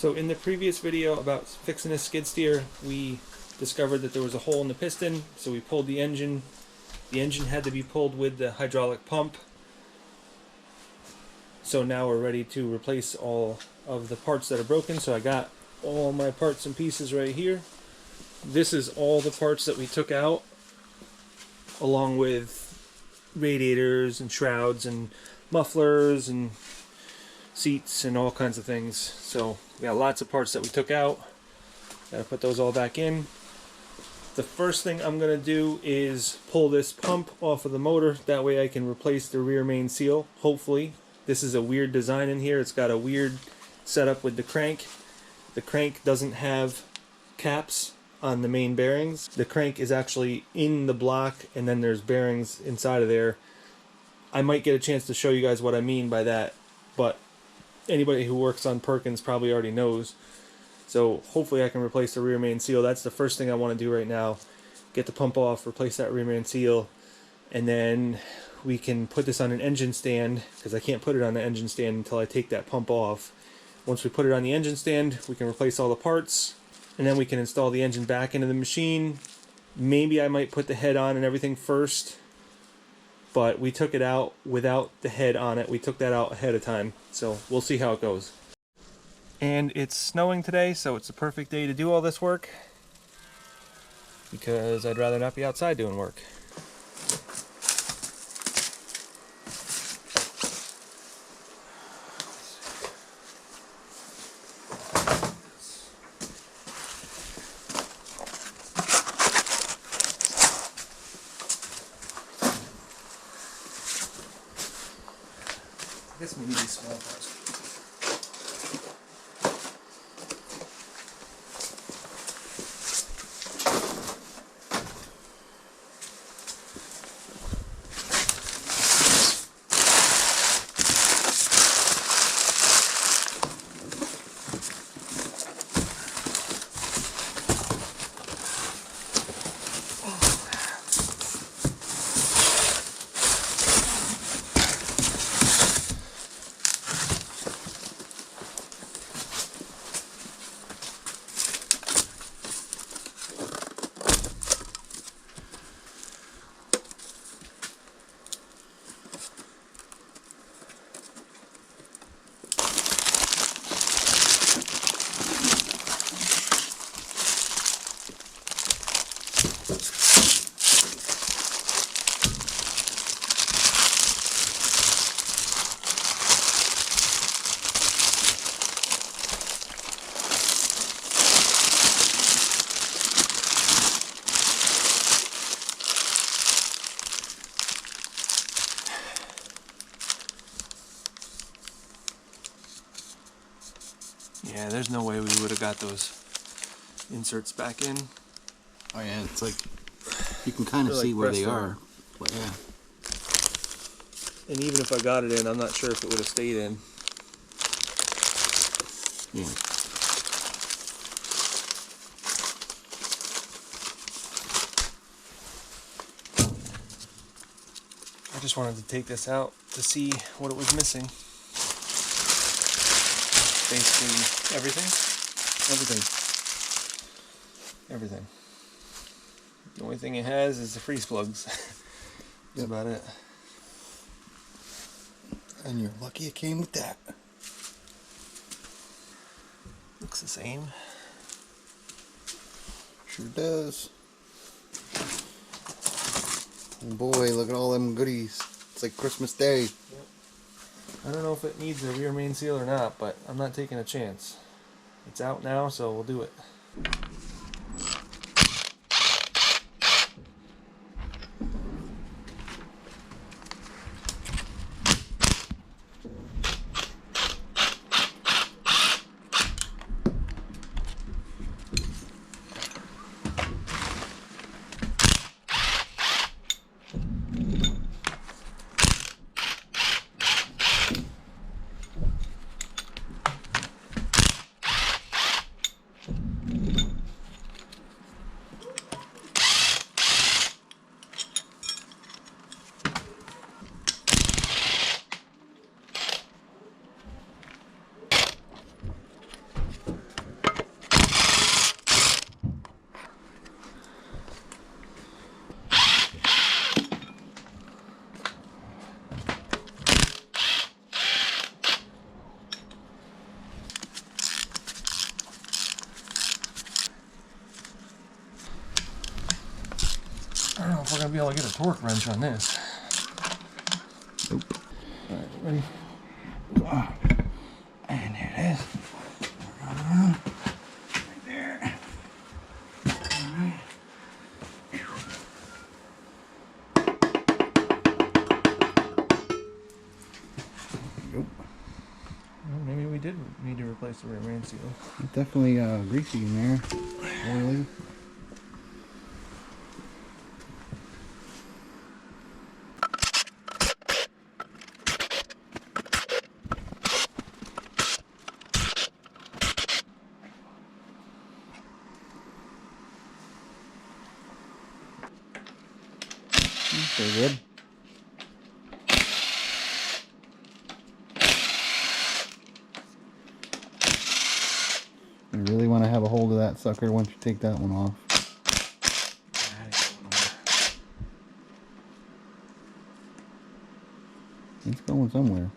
So in the previous video about fixing a skid steer, we discovered that there was a hole in the piston, so we pulled the engine. The engine had to be pulled with the hydraulic pump. So now we're ready to replace all of the parts that are broken. So I got all my parts and pieces right here. This is all the parts that we took out, along with radiators and shrouds and mufflers and seats and all kinds of things. So we got lots of parts that we took out. Gotta put those all back in. The first thing I'm gonna do is pull this pump off of the motor. That way I can replace the rear main seal, hopefully. This is a weird design in here. It's got a weird setup with the crank. The crank doesn't have caps on the main bearings. The crank is actually in the block, and then there's bearings inside of there. I might get a chance to show you guys what I mean by that, but anybody who works on Perkins probably already knows. So hopefully I can replace the rear main seal. That's the first thing I want to do right now. Get the pump off, replace that rear main seal, and then we can put this on an engine stand, because I can't put it on the engine stand until I take that pump off. Once we put it on the engine stand, we can replace all the parts, and then we can install the engine back into the machine. Maybe I might put the head on and everything first, but we took it out without the head on it. We took that out ahead of time, so we'll see how it goes. And it's snowing today, so it's the perfect day to do all this work, because I'd rather not be outside doing work. I guess we need these small parts. Yeah, there's no way we would have got those inserts back in. Oh yeah, it's like you can kind of see where they are. But yeah. And even if I got it in, I'm not sure if it would have stayed in. Yeah. I just wanted to take this out to see what it was missing. Basically everything. The only thing it has is the freeze plugs. That's about it. And you're lucky it came with that. Looks the same. Sure does. And boy, look at all them goodies. It's like Christmas Day. Yep. I don't know if it needs a rear main seal or not, but I'm not taking a chance. It's out now, so we'll do it. gonna be able to get a torque wrench on this. Nope. All right, ready? And there it is. Right there. Alright. Nope. Well, maybe we did need to replace the rear main seal. Definitely greasy in there. Oily. Very good. You really want to have a hold of that sucker once you take that one off. It's going somewhere.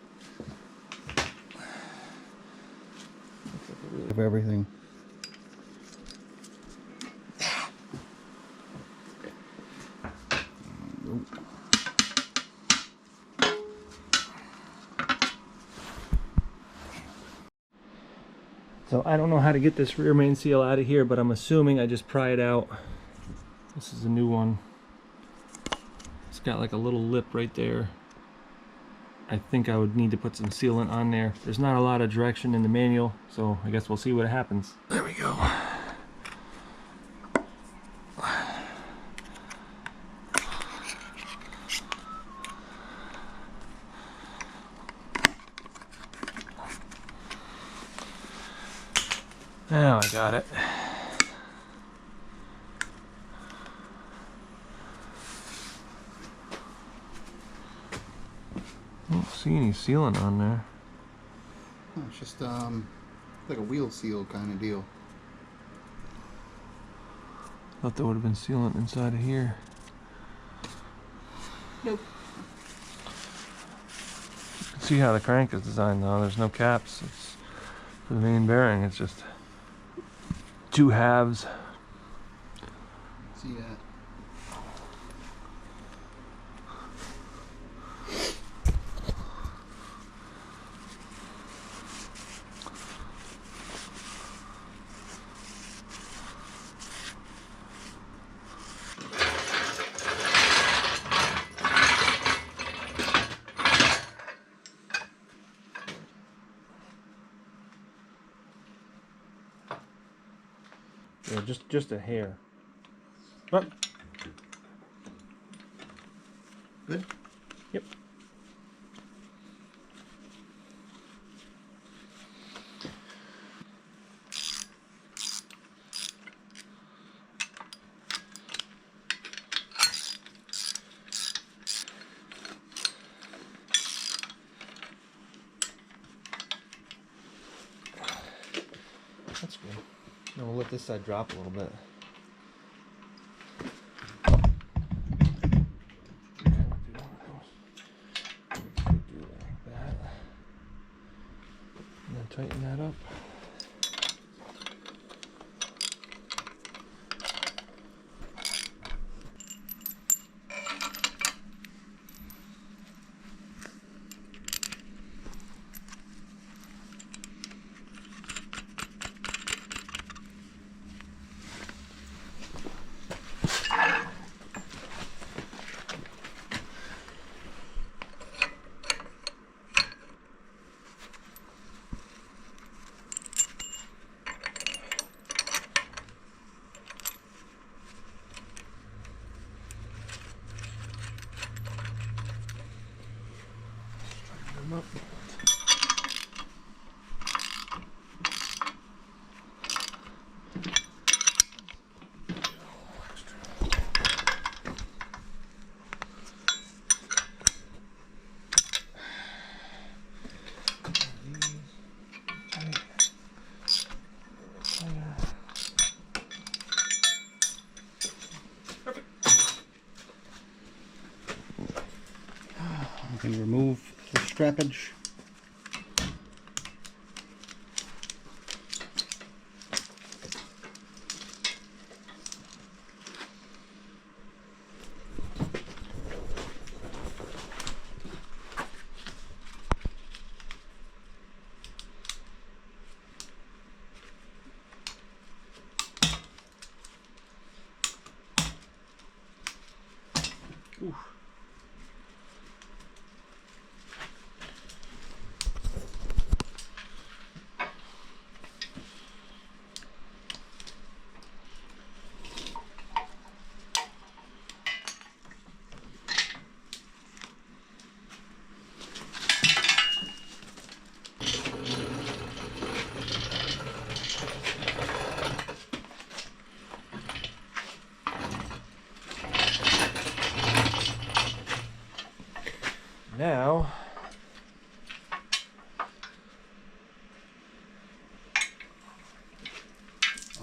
Of everything. So I don't know how to get this rear main seal out of here, but I'm assuming I just pry it out. This is a new one. It's got like a little lip right there. I think I would need to put some sealant on there. There's not a lot of direction in the manual, so I guess we'll see what happens. There we go. Now I got it. I don't see any sealant on there. Oh, it's just like a wheel seal kind of deal. Thought there would have been sealant inside of here. Nope. You can see how the crank is designed though. There's no caps. It's for the main bearing. It's just two halves. See that? Yeah, just a hair. But Good? yep. That's good. Now we'll let this side drop a little bit. Do like that. And then tighten that up. Up. You can remove the strappage.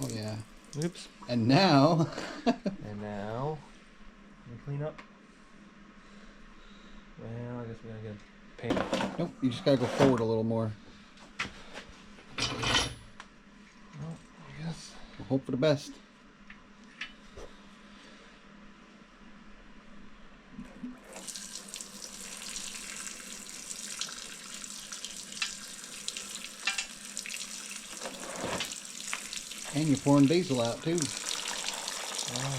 Oh yeah. Oops. And now. And now, we clean up. Well, I guess we gotta get paint. Nope, you just gotta go forward a little more. Well, I guess. We'll hope for the best. And you're pouring diesel out too. Wow.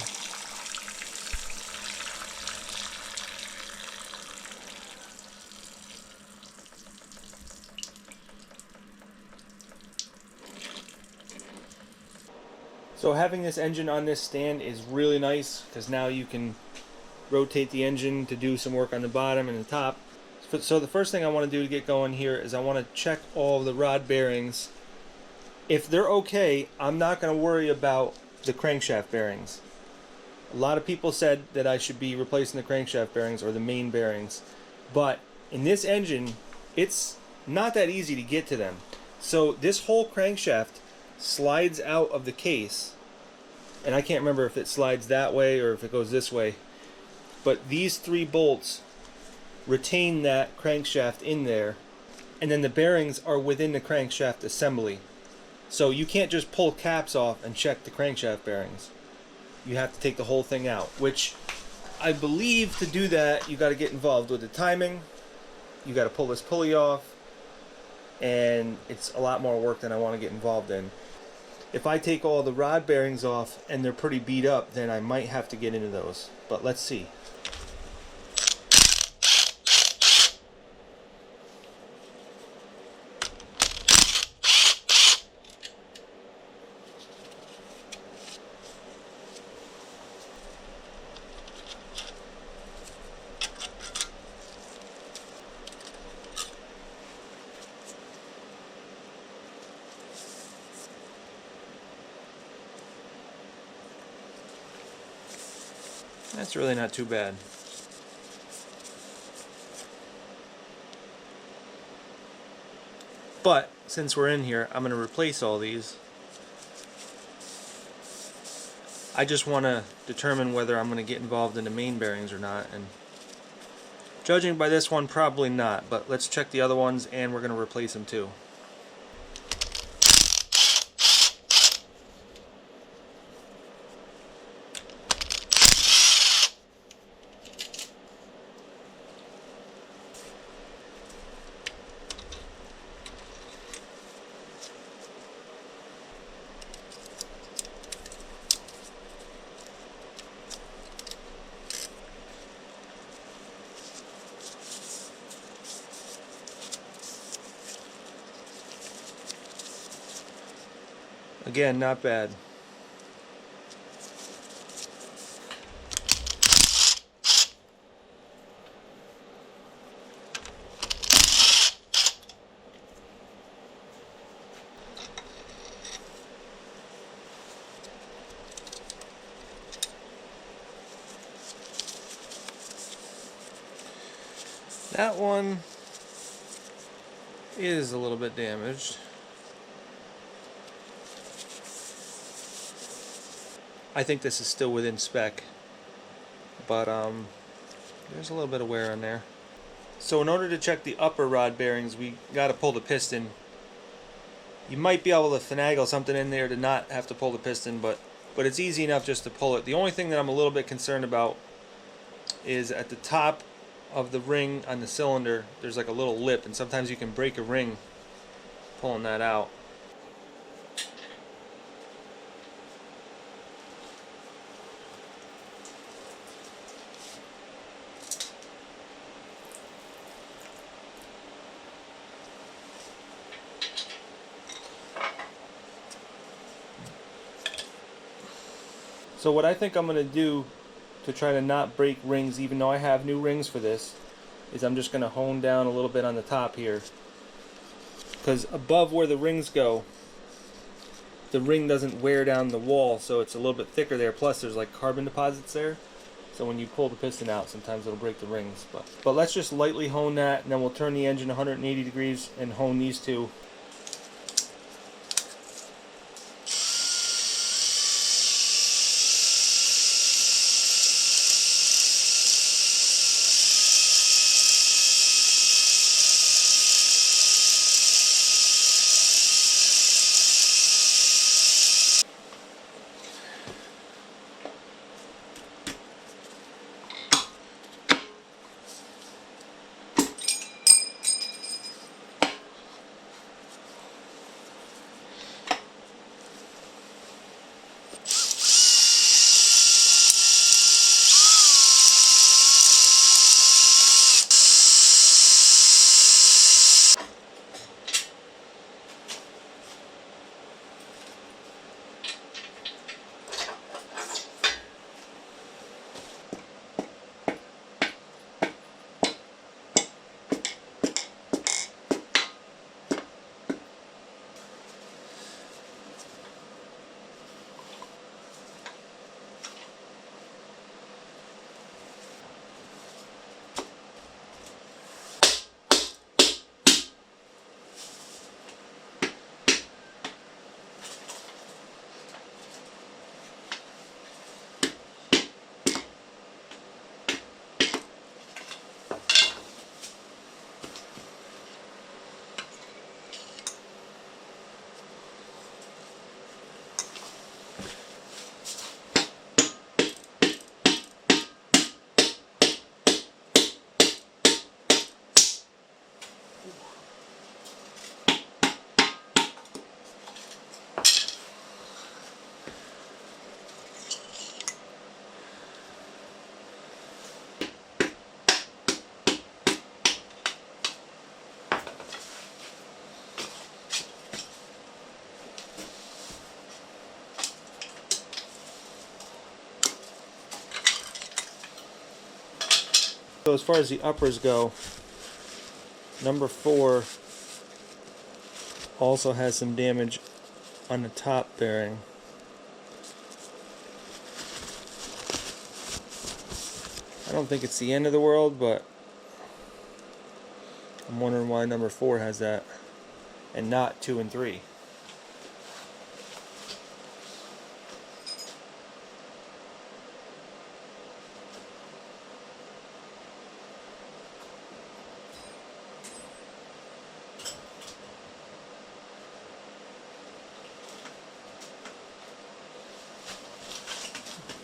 So having this engine on this stand is really nice because now you can rotate the engine to do some work on the bottom and the top. So the first thing I want to do to get going here is I want to check all the rod bearings. If they're okay, I'm not going to worry about the crankshaft bearings. A lot of people said that I should be replacing the crankshaft bearings or the main bearings, but in this engine it's not that easy to get to them. So this whole crankshaft slides out of the case, and I can't remember if it slides that way or if it goes this way, but these 3 bolts retain that crankshaft in there, and then the bearings are within the crankshaft assembly. So you can't just pull caps off and check the crankshaft bearings. You have to take the whole thing out, which I believe to do that you got to get involved with the timing. You got to pull this pulley off, and it's a lot more work than I want to get involved in. If I take all the rod bearings off and they're pretty beat up, then I might have to get into those, but let's see. That's really not too bad. But since we're in here, I'm going to replace all these. I just want to determine whether I'm going to get involved in the main bearings or not, and judging by this one, probably not, but let's check the other ones and we're going to replace them too. Again, not bad. That one is a little bit damaged. I think this is still within spec, but there's a little bit of wear on there. So in order to check the upper rod bearings, we got to pull the piston. You might be able to finagle something in there to not have to pull the piston, but it's easy enough just to pull it. The only thing that I'm a little bit concerned about is at the top of the ring on the cylinder, there's like a little lip, and sometimes you can break a ring pulling that out. So what I think I'm going to do to try to not break rings, even though I have new rings for this, is I'm just going to hone down a little bit on the top here. Because above where the rings go, the ring doesn't wear down the wall, so it's a little bit thicker there. Plus there's like carbon deposits there. So when you pull the piston out, sometimes it'll break the rings. But let's just lightly hone that, and then we'll turn the engine 180 degrees and hone these two. So as far as the uppers go, number 4 also has some damage on the top bearing. I don't think it's the end of the world, but I'm wondering why number 4 has that and not 2 and 3.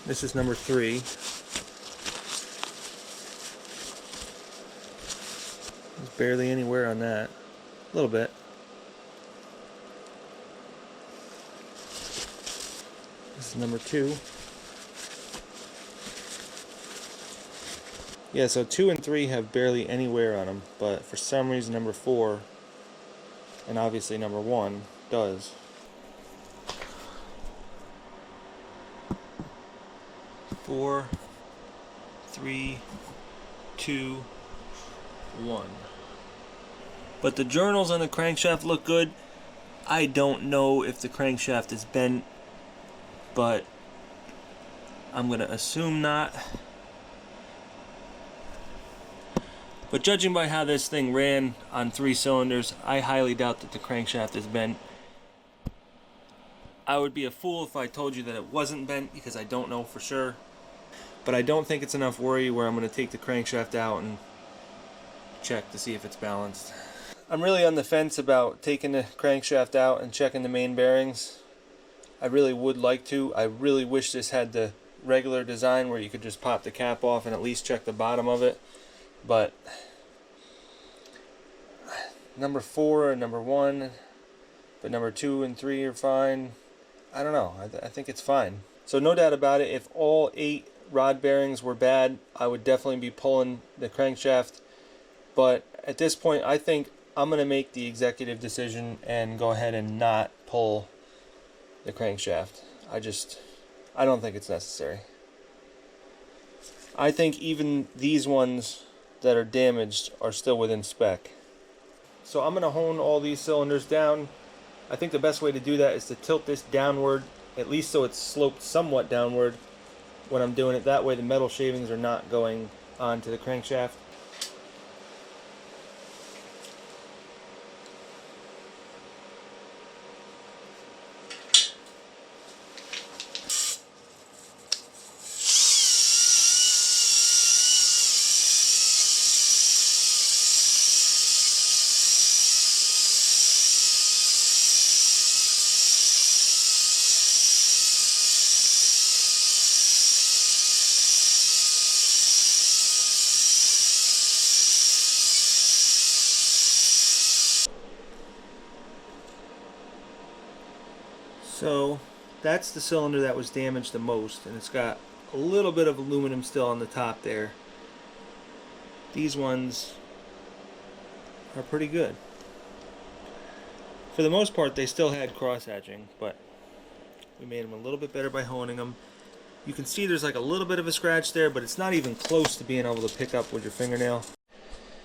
This is number 3. There's barely any wear on that. A little bit. This is number 2. Yeah, so 2 and 3 have barely any wear on them, but for some reason number 4 and obviously number 1 does. Four, 3, 2, 1. But the journals on the crankshaft look good. I don't know if the crankshaft is bent, but I'm gonna assume not. But judging by how this thing ran on 3 cylinders, I highly doubt that the crankshaft is bent. I would be a fool if I told you that it wasn't bent, because I don't know for sure. But I don't think it's enough worry where I'm going to take the crankshaft out and check to see if it's balanced. I'm really on the fence about taking the crankshaft out and checking the main bearings. I really would like to. I really wish this had the regular design where you could just pop the cap off and at least check the bottom of it. But number 4 and number 1, but number 2 and 3 are fine. I don't know. I think it's fine. So no doubt about it, if all 8 rod bearings were bad, I would definitely be pulling the crankshaft. But at this point, I think I'm going to make the executive decision and go ahead and not pull the crankshaft. I don't think it's necessary. I think even these ones that are damaged are still within spec. So I'm going to hone all these cylinders down. I think the best way to do that is to tilt this downward, at least so it's sloped somewhat downward when I'm doing it. That way the metal shavings are not going onto the crankshaft. So that's the cylinder that was damaged the most, and it's got a little bit of aluminum still on the top there. These ones are pretty good. For the most part, they still had cross hatching, but we made them a little bit better by honing them. You can see there's like a little bit of a scratch there, but it's not even close to being able to pick up with your fingernail.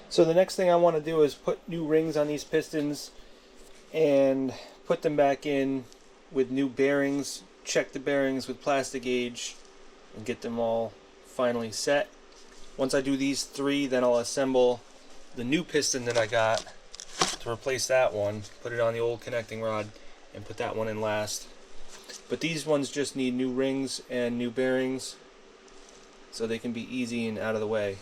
So the next thing I want to do is put new rings on these pistons and put them back in with new bearings, check the bearings with plastic gauge, and get them all finally set. Once I do these 3, then I'll assemble the new piston that I got to replace that one, put it on the old connecting rod, and put that one in last. But these ones just need new rings and new bearings, so they can be easy and out of the way.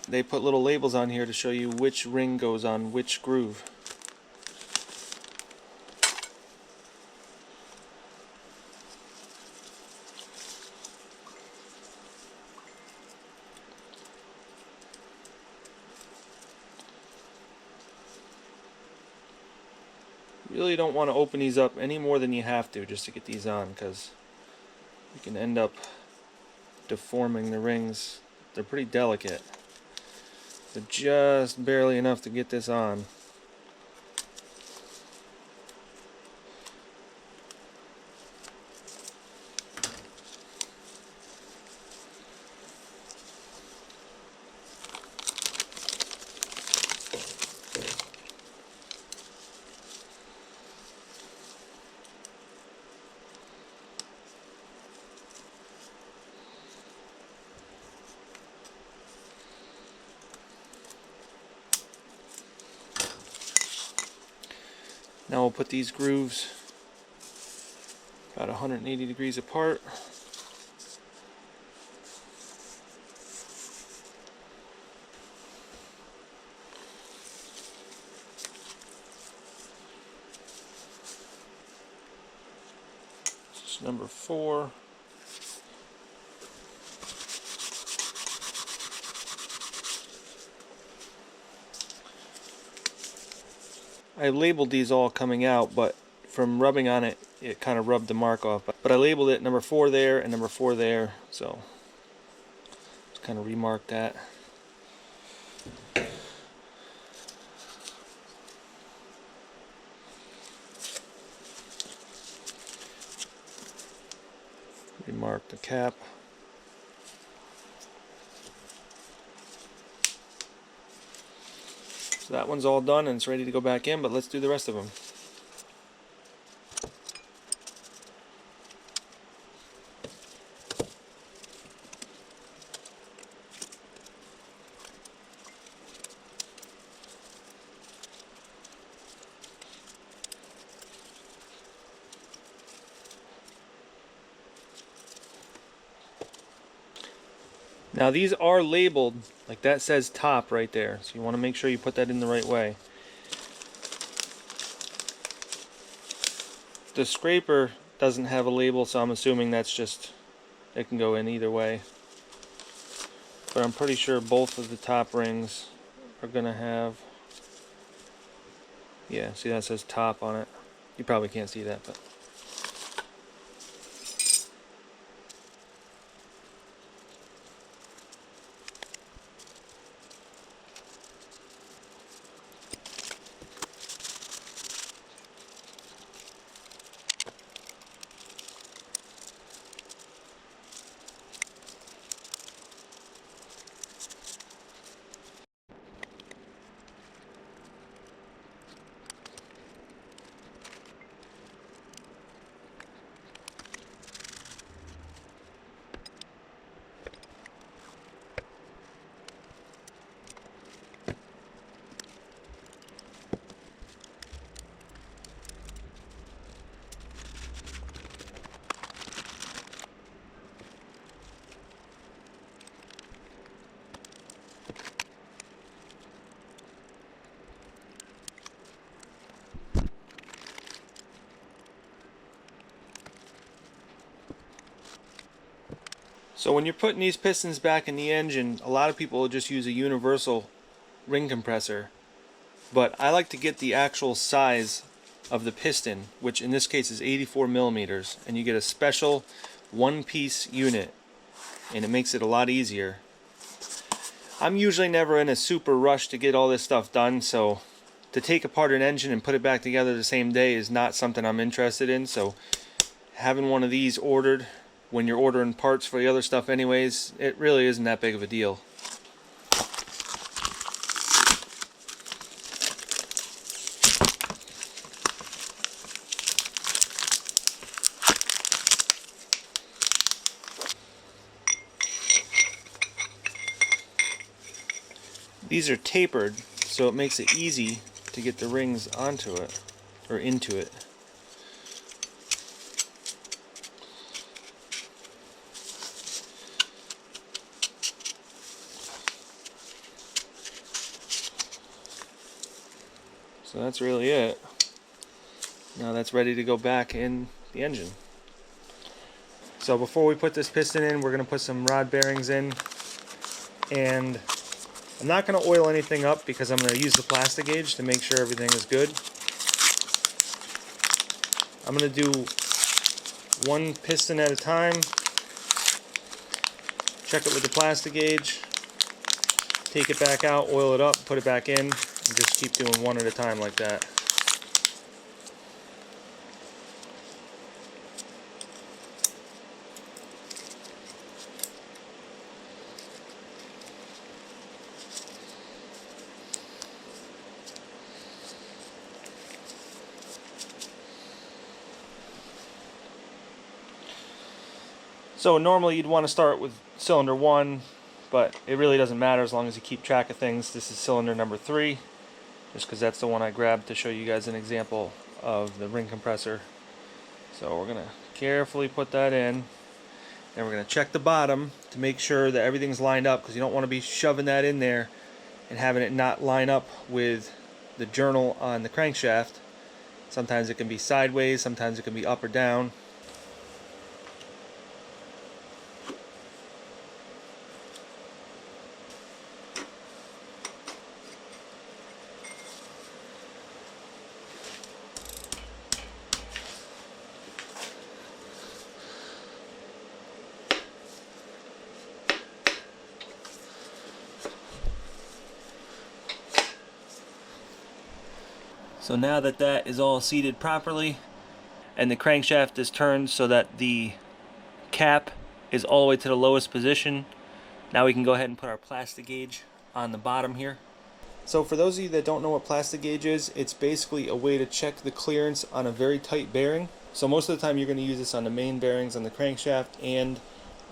they put little labels on here to show you which ring goes on which groove. Really don't want to open these up any more than you have to just to get these on, because you can end up deforming the rings. They're pretty delicate. They're just barely enough to get this on. Now we'll put these grooves about 180 degrees apart. This is number 4. I labeled these all coming out, but from rubbing on it, it kind of rubbed the mark off. But I labeled it number 4 there and number 4 there, so just kind of remark that. Remark the cap. So that one's all done and it's ready to go back in, but let's do the rest of them. Now these are labeled, like that says top right there, so you want to make sure you put that in the right way. The scraper doesn't have a label, so I'm assuming that's just, it can go in either way. But I'm pretty sure both of the top rings are going to have, yeah, see that says top on it. You probably can't see that, but so when you're putting these pistons back in the engine, a lot of people will just use a universal ring compressor. But I like to get the actual size of the piston, which in this case is 84 millimeters, and you get a special one-piece unit, and it makes it a lot easier. I'm usually never in a super rush to get all this stuff done, so to take apart an engine and put it back together the same day is not something I'm interested in. So having one of these ordered when you're ordering parts for the other stuff anyways, it really isn't that big of a deal. These are tapered, so it makes it easy to get the rings onto it, or into it. So that's really it. Now that's ready to go back in the engine. So before we put this piston in, we're going to put some rod bearings in. And I'm not going to oil anything up because I'm going to use the plastic gauge to make sure everything is good. I'm going to do one piston at a time. Check it with the plastic gauge. Take it back out, oil it up, put it back in, and just keep doing one at a time like that. So normally you'd want to start with cylinder 1, but it really doesn't matter as long as you keep track of things. This is cylinder number 3, just because that's the one I grabbed to show you guys an example of the ring compressor. So we're going to carefully put that in, and we're going to check the bottom to make sure that everything's lined up, because you don't want to be shoving that in there and having it not line up with the journal on the crankshaft. Sometimes it can be sideways, sometimes it can be up or down. So now that that is all seated properly and the crankshaft is turned so that the cap is all the way to the lowest position, now we can go ahead and put our plastic gauge on the bottom here. So for those of you that don't know what plastic gauge is, it's basically a way to check the clearance on a very tight bearing. So most of the time you're going to use this on the main bearings on the crankshaft and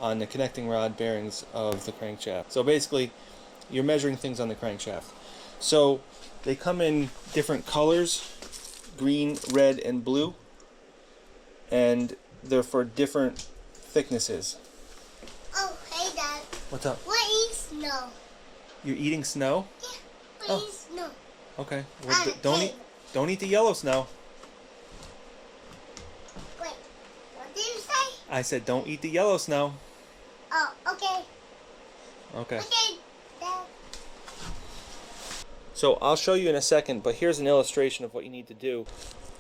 on the connecting rod bearings of the crankshaft. So basically you're measuring things on the crankshaft. So they come in different colors, green, red, and blue, and they're for different thicknesses. Oh, hey Dad. What's up? What is snow? You're eating snow? Yeah, what is snow? Okay. Well, don't eat the yellow snow. Wait, what did you say? I said don't eat the yellow snow. Oh, okay. Okay. Okay, Dad. So I'll show you in a second, but here's an illustration of what you need to do.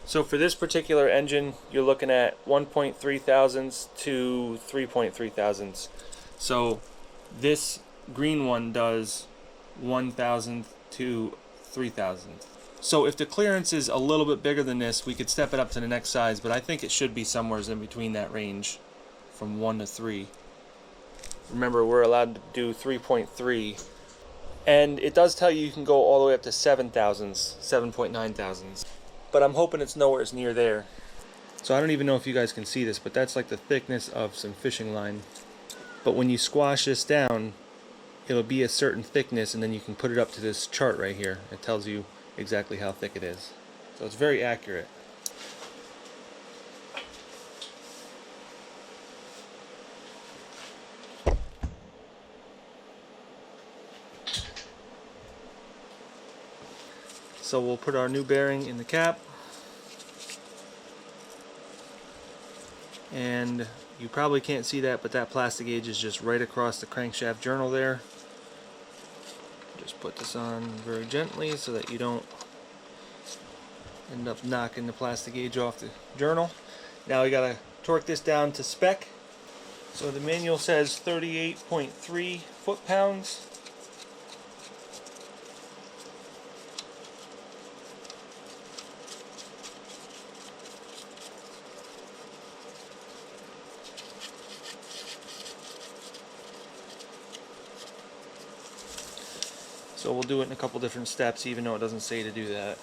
So for this particular engine, you're looking at 1.3 thousandths to 3.3 thousandths. So this green one does 1 thousandth to 3 thousandths. So if the clearance is a little bit bigger than this, we could step it up to the next size, but I think it should be somewhere in between that range from 1 to 3. Remember, we're allowed to do 3.3. And it does tell you can go all the way up to 7 thousandths, 7.9 thousandths. But I'm hoping it's nowhere near there. So I don't even know if you guys can see this, but that's like the thickness of some fishing line. But when you squash this down, it'll be a certain thickness, and then you can put it up to this chart right here. It tells you exactly how thick it is. So it's very accurate. So we'll put our new bearing in the cap, and you probably can't see that, but that plastic gauge is just right across the crankshaft journal there. Just put this on very gently so that you don't end up knocking the plastic gauge off the journal. Now we gotta torque this down to spec. So the manual says 38.3 foot-pounds. So we'll do it in a couple different steps, even though it doesn't say to do that.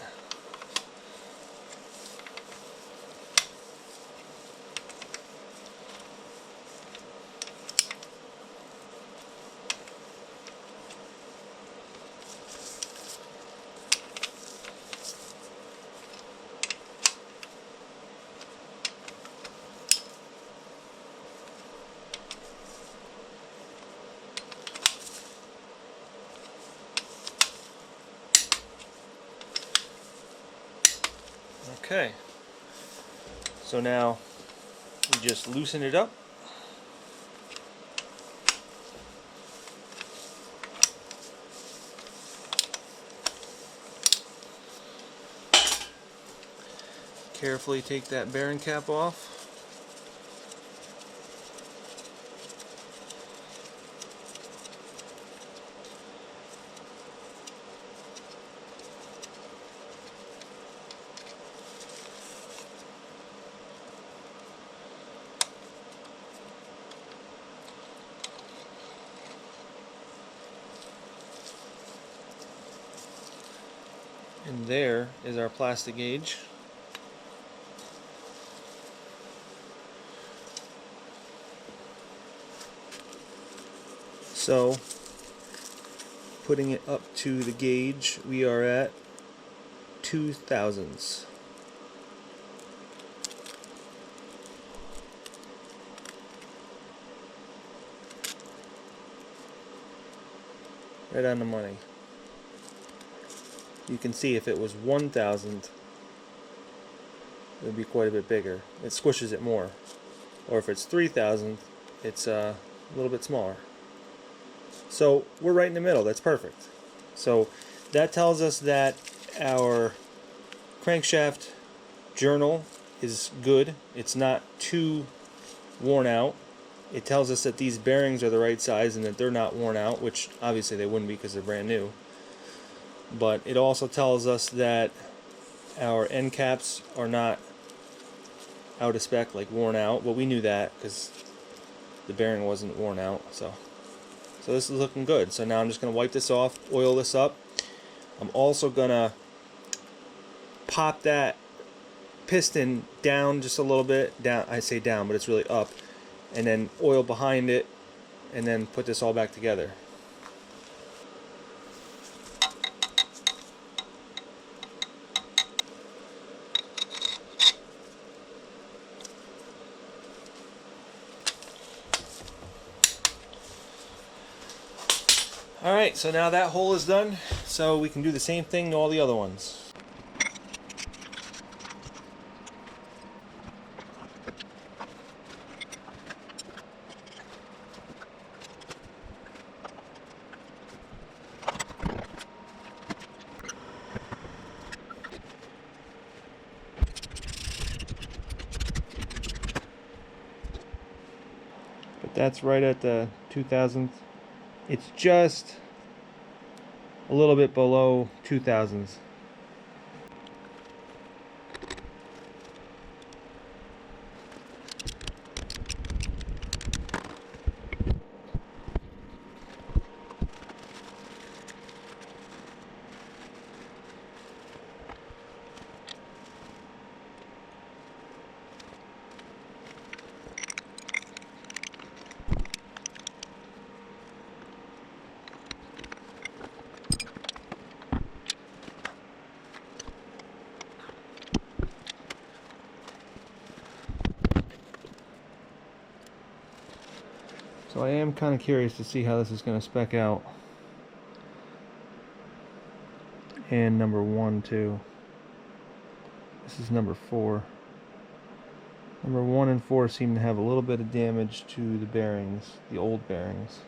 Okay, so now we just loosen it up. Carefully take that bearing cap off. And there is our plastic gauge. So, putting it up to the gauge, we are at 2 thousandths. Right on the money. You can see if it was 1,000, it would be quite a bit bigger. It squishes it more. Or if it's 3,000, it's a little bit smaller. So we're right in the middle. That's perfect. So that tells us that our crankshaft journal is good. It's not too worn out. It tells us that these bearings are the right size and that they're not worn out, which obviously they wouldn't be because they're brand new. But it also tells us that our end caps are not out of spec, like worn out. Well, we knew that because the bearing wasn't worn out. So this is looking good. So now I'm just going to wipe this off, oil this up. I'm also going to pop that piston down just a little bit. Down, I say down, but it's really up. And then oil behind it, and then put this all back together. Alright, so now that hole is done, so we can do the same thing to all the other ones. But that's right at the 2,000th. It's just a little bit below 2,000ths. So I am kind of curious to see how this is going to spec out. And number 1 too. This is number 4. Number 1 and 4 seem to have a little bit of damage to the bearings, the old bearings.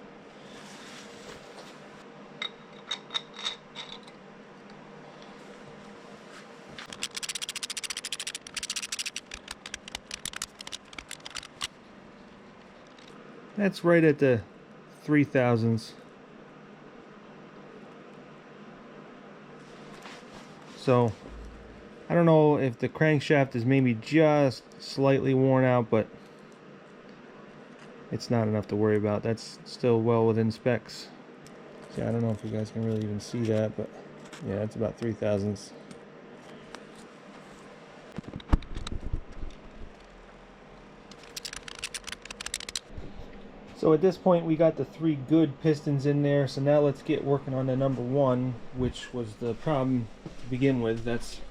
That's right at the 3,000ths. So I don't know if the crankshaft is maybe just slightly worn out, but it's not enough to worry about. That's still well within specs. See, I don't know if you guys can really even see that, but yeah, it's about 3,000ths. So at this point we got the 3 good pistons in there, so now let's get working on the number 1, which was the problem to begin with. That's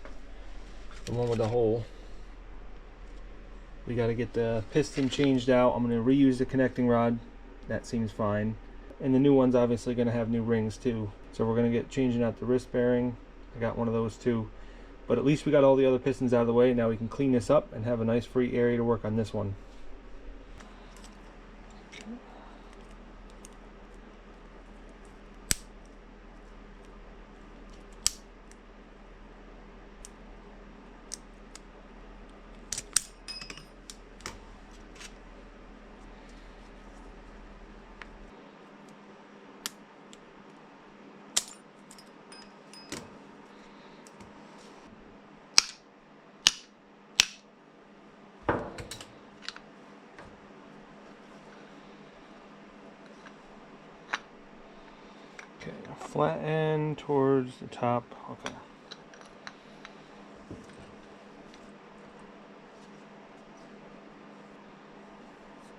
the one with the hole. We got to get the piston changed out. I'm going to reuse the connecting rod. That seems fine. And the new one's obviously going to have new rings too. So we're going to get changing out the wrist bearing. I got one of those too. But at least we got all the other pistons out of the way. Now we can clean this up and have a nice free area to work on this one. Okay, flat end towards the top. Okay.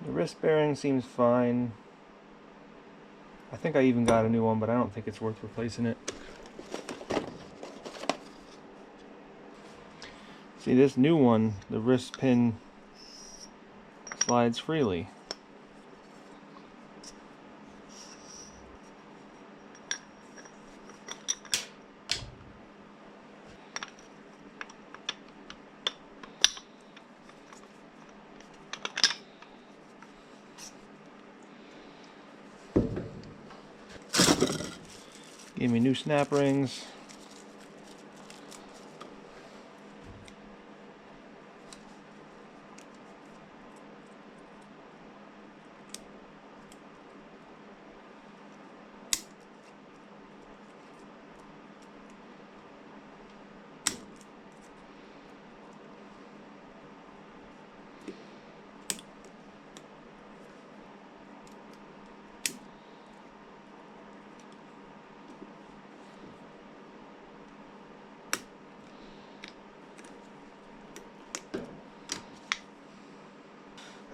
The wrist bearing seems fine. I think I even got a new one, but I don't think it's worth replacing it. See, this new one, the wrist pin slides freely. Gave me new snap rings.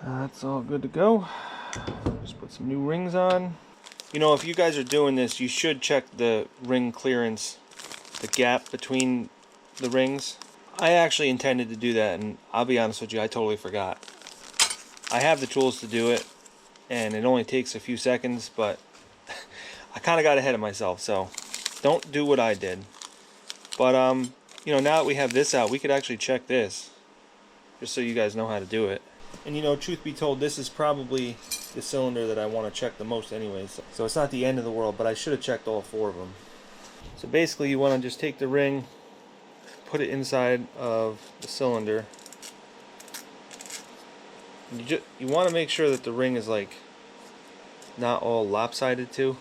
That's all good to go. Just put some new rings on. You know, if you guys are doing this, you should check the ring clearance, the gap between the rings. I actually intended to do that, and I'll be honest with you, I totally forgot. I have the tools to do it, and it only takes a few seconds, but I kind of got ahead of myself, so don't do what I did. But, you know, now that we have this out, we could actually check this, just so you guys know how to do it. And you know, truth be told, this is probably the cylinder that I want to check the most anyways. So it's not the end of the world, but I should have checked all 4 of them. So basically you want to just take the ring, put it inside of the cylinder. You want to make sure that the ring is like not all lopsided too.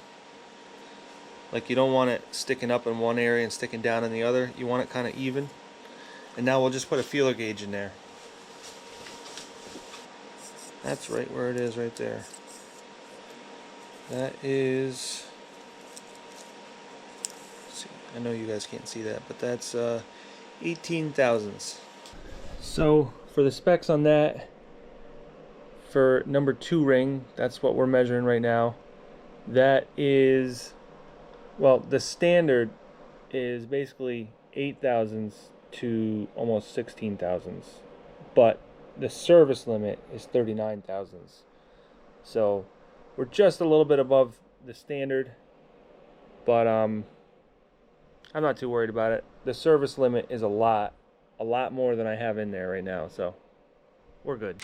Like you don't want it sticking up in one area and sticking down in the other. You want it kind of even. And now we'll just put a feeler gauge in there. That's right where it is, right there. That is, let's see, I know you guys can't see that, but that's 18 thousandths. So for the specs on that, for number 2 ring, that's what we're measuring right now. That is, well, the standard is basically 8 thousandths to almost 16 thousandths, but the service limit is 39 thousandths. So we're just a little bit above the standard, but I'm not too worried about it. The service limit is a lot more than I have in there right now, so we're good.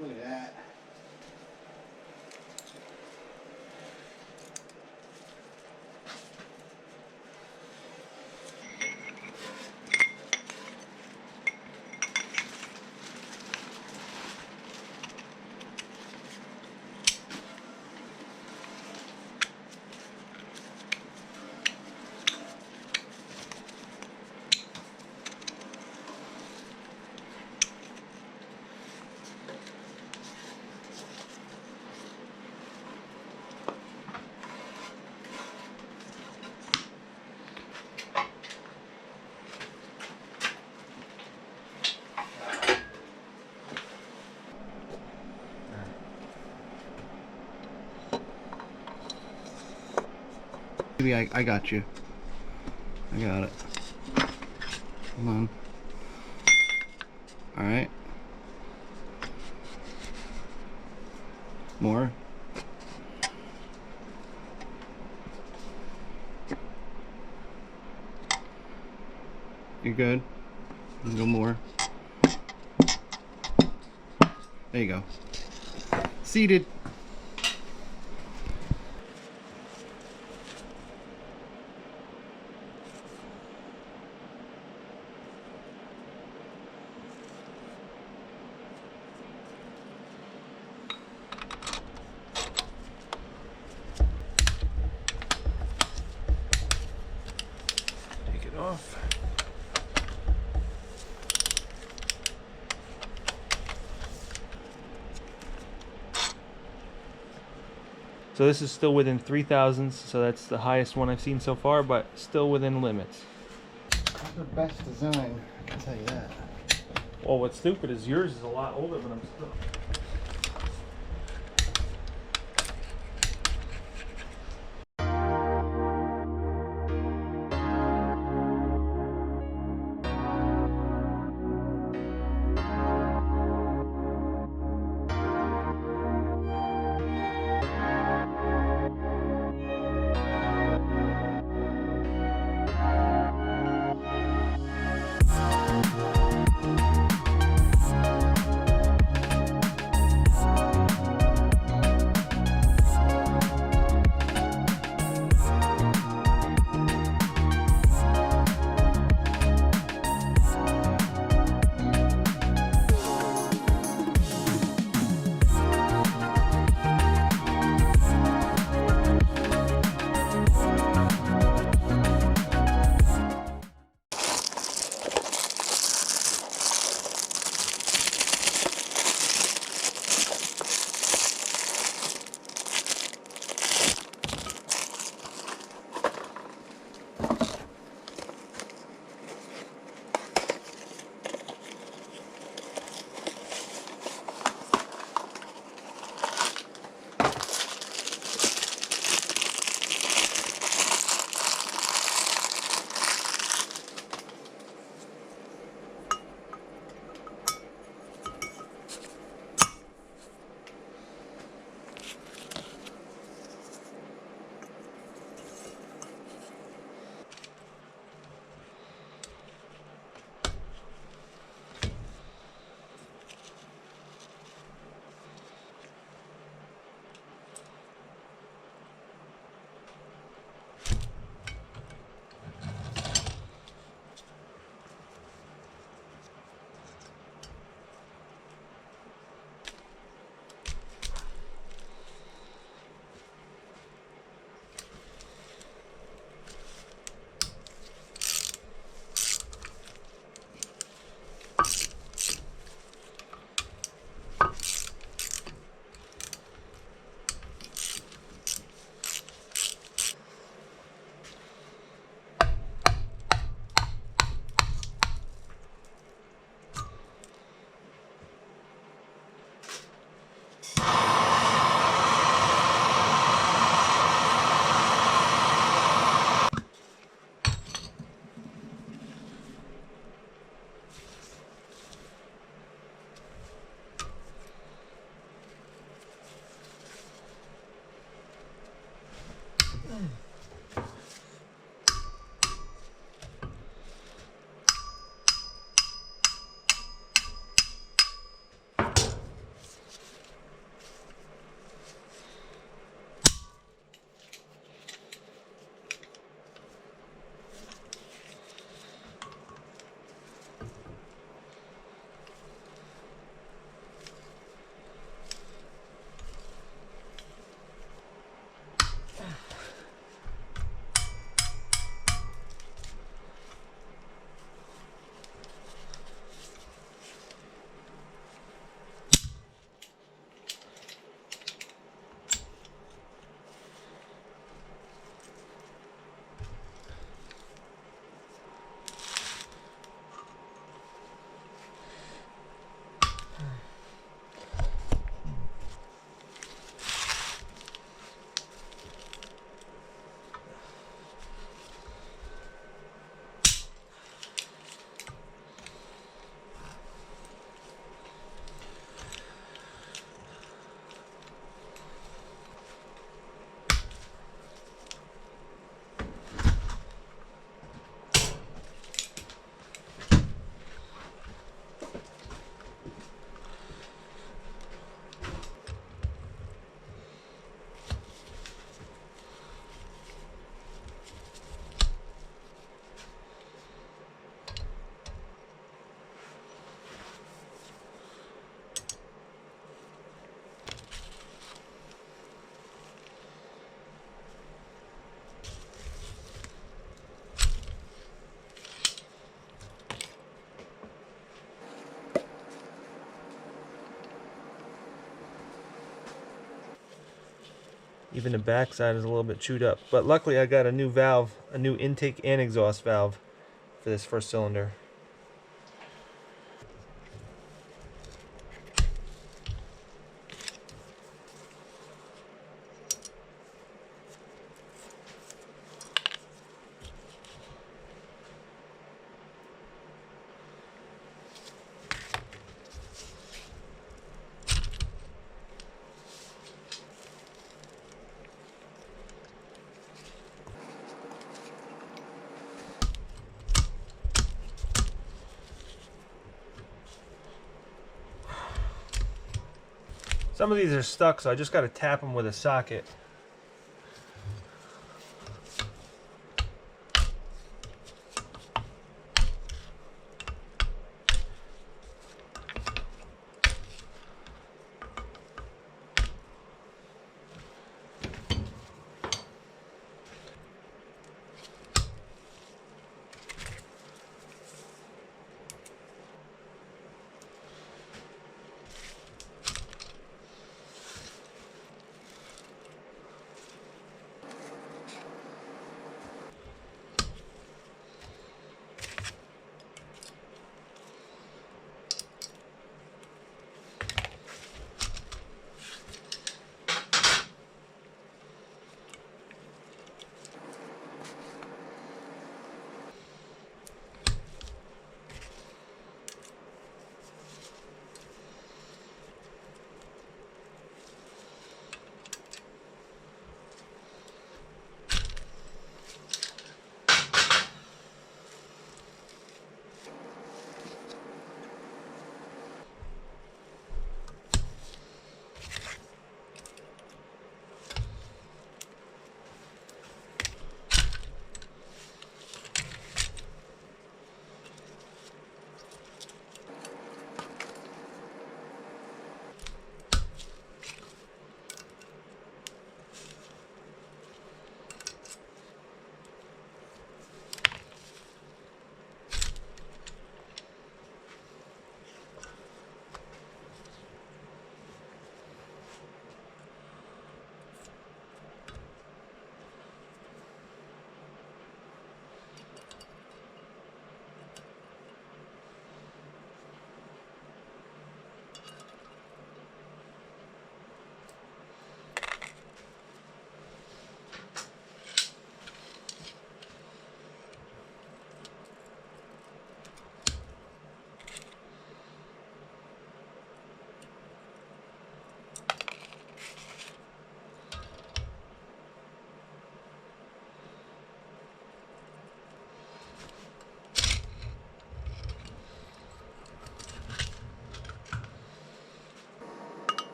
Look at that. Maybe I got you. I got it. Hold on. Alright. More. You're good. Go more. There you go. Seated. Take it off. So this is still within 3,000s, so that's the highest one I've seen so far, but still within limits. Not the best design, I can tell you that. Well, what's stupid is yours is a lot older, but I'm still... Even the back side is a little bit chewed up. But luckily I got a new valve, a new intake and exhaust valve for this first cylinder. Some of these are stuck, so I just got to tap them with a socket.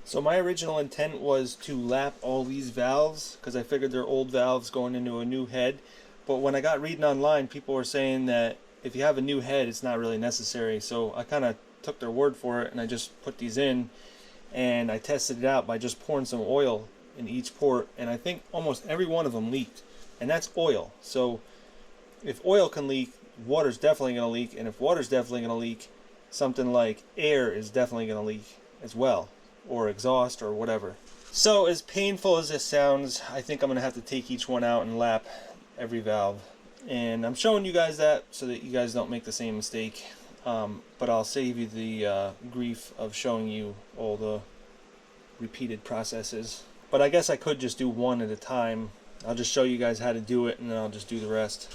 So my original intent was to lap all these valves because I figured they're old valves going into a new head. But when I got reading online, people were saying that if you have a new head, it's not really necessary. So I kind of took their word for it and I just put these in and I tested it out by just pouring some oil in each port, and I think almost every one of them leaked, and that's oil. So if oil can leak, water's definitely going to leak, and if water's definitely going to leak, something like air is definitely going to leak as well. or exhaust or whatever. So as painful as this sounds, I think I'm going to have to take each one out and lap every valve. And I'm showing you guys that so that you guys don't make the same mistake. But I'll save you the grief of showing you all the repeated processes. But I guess I could just do one at a time. I'll just show you guys how to do it and then I'll just do the rest.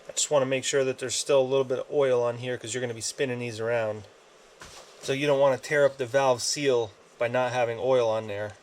I just want to make sure that there's still a little bit of oil on here because you're going to be spinning these around. So you don't want to tear up the valve seal by not having oil on there.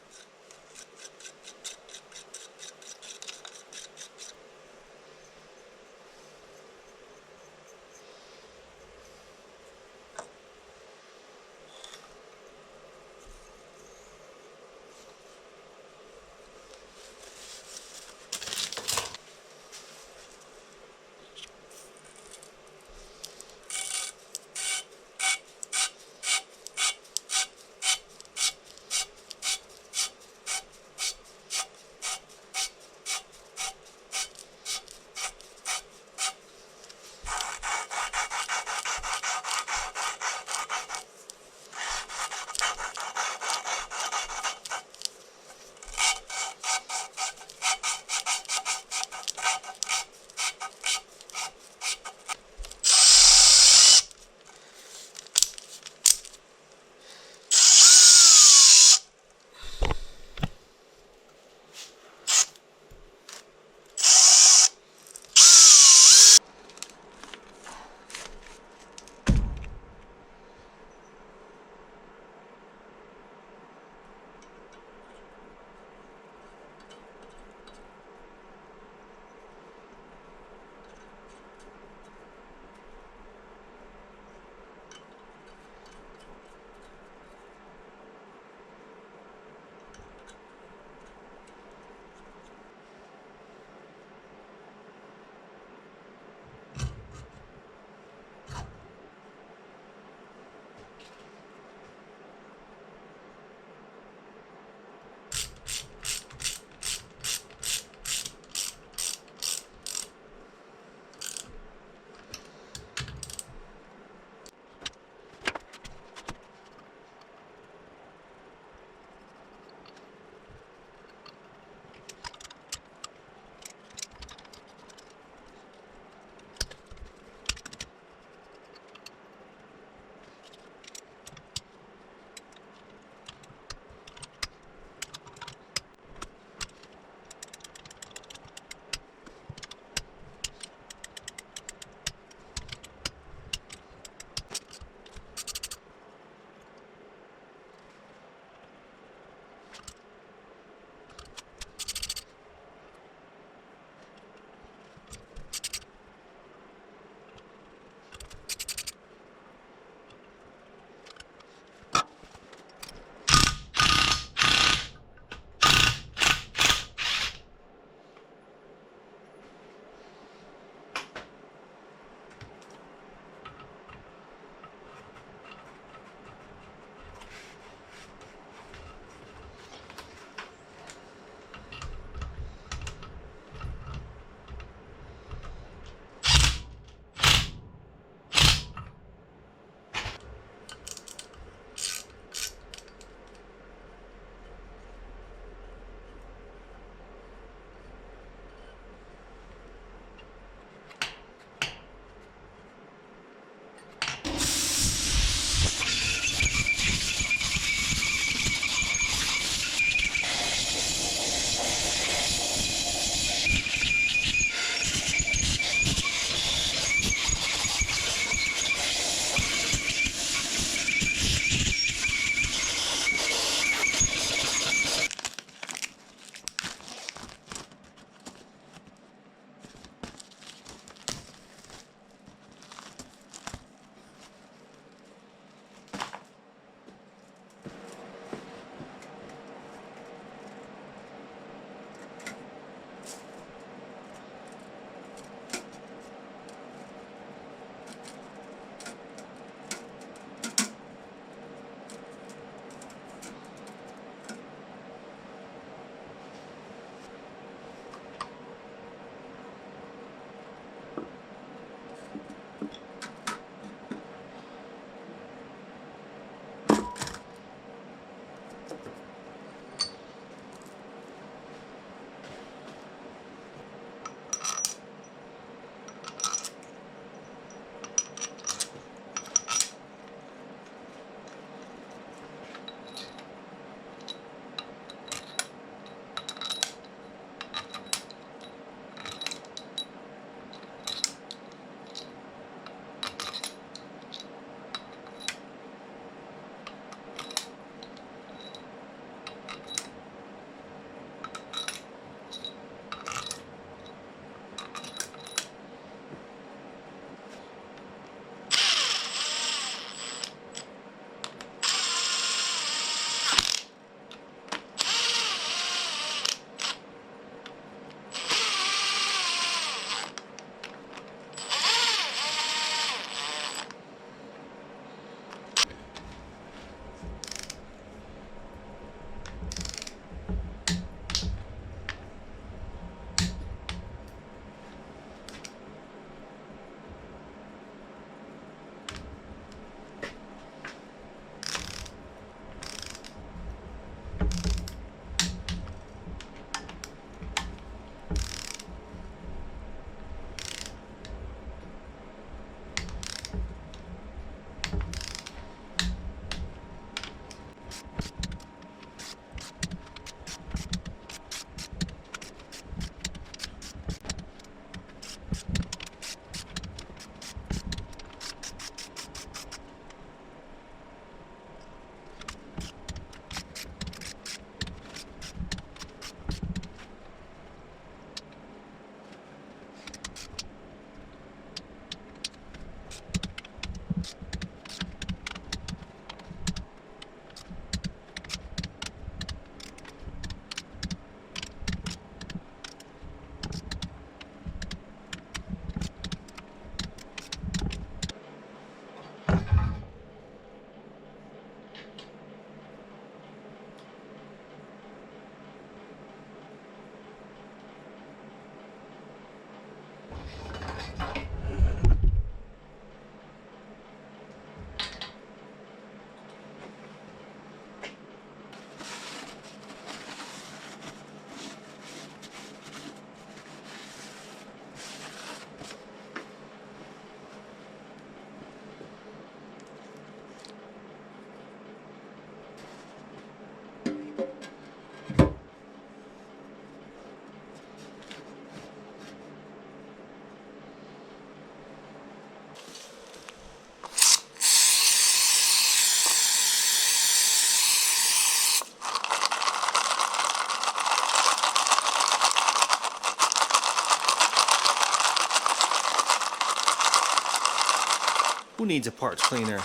Who needs a parts cleaner?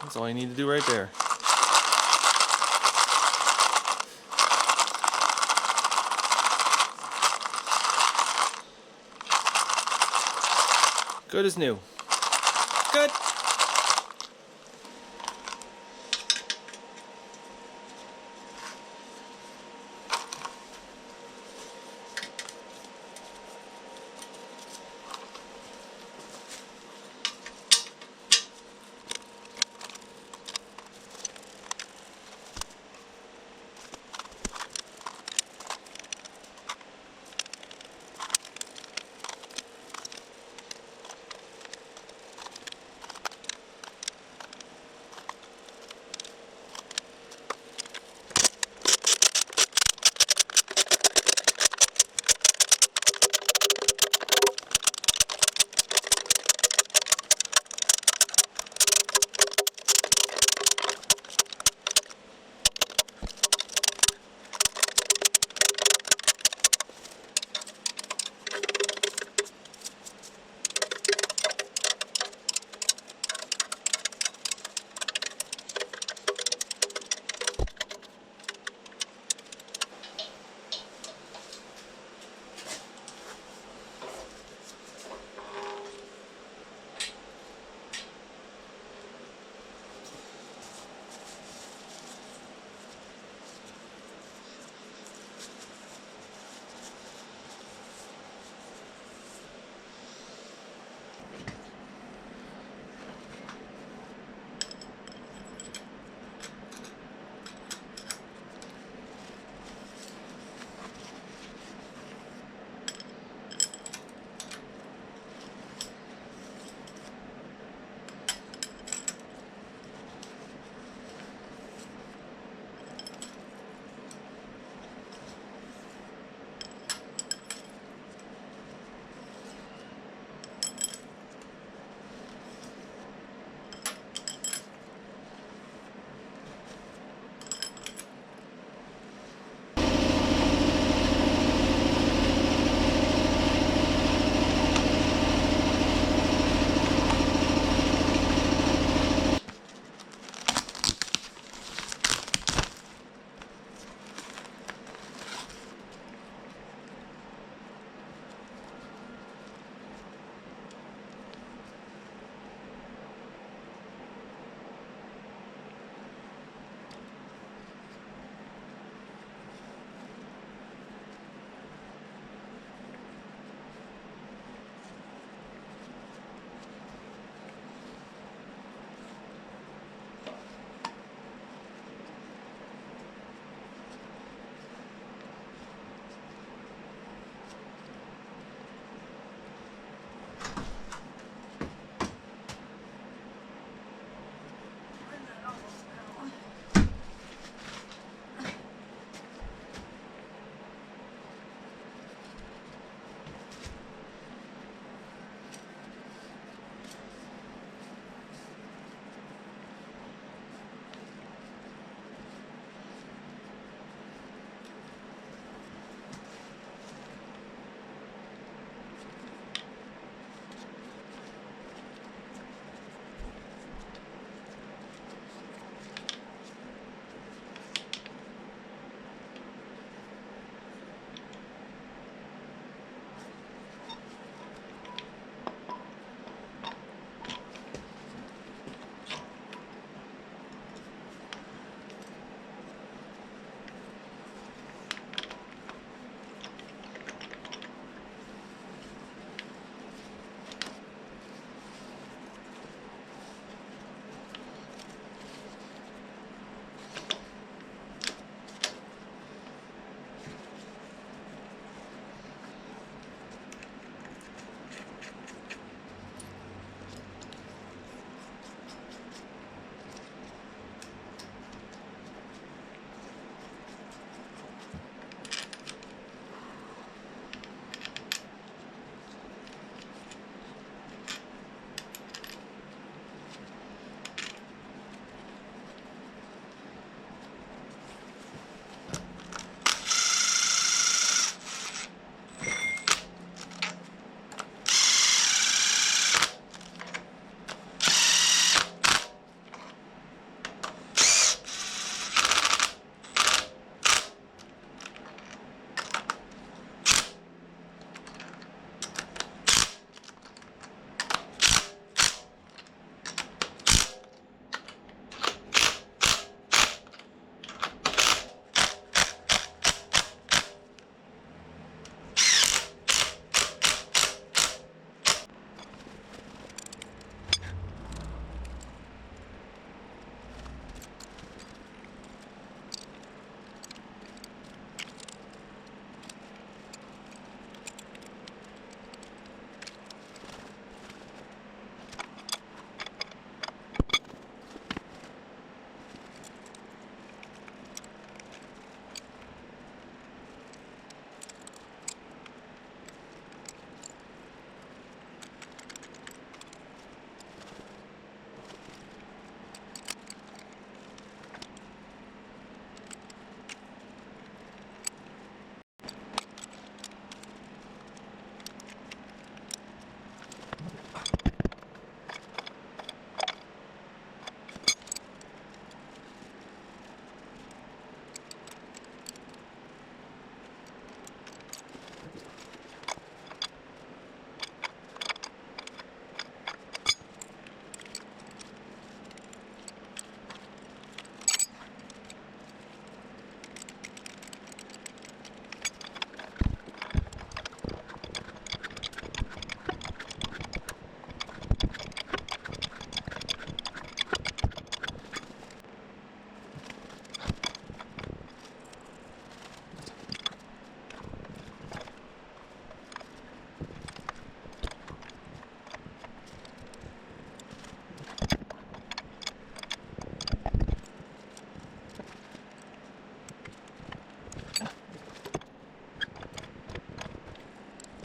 That's all you need to do right there. Good as new. Good.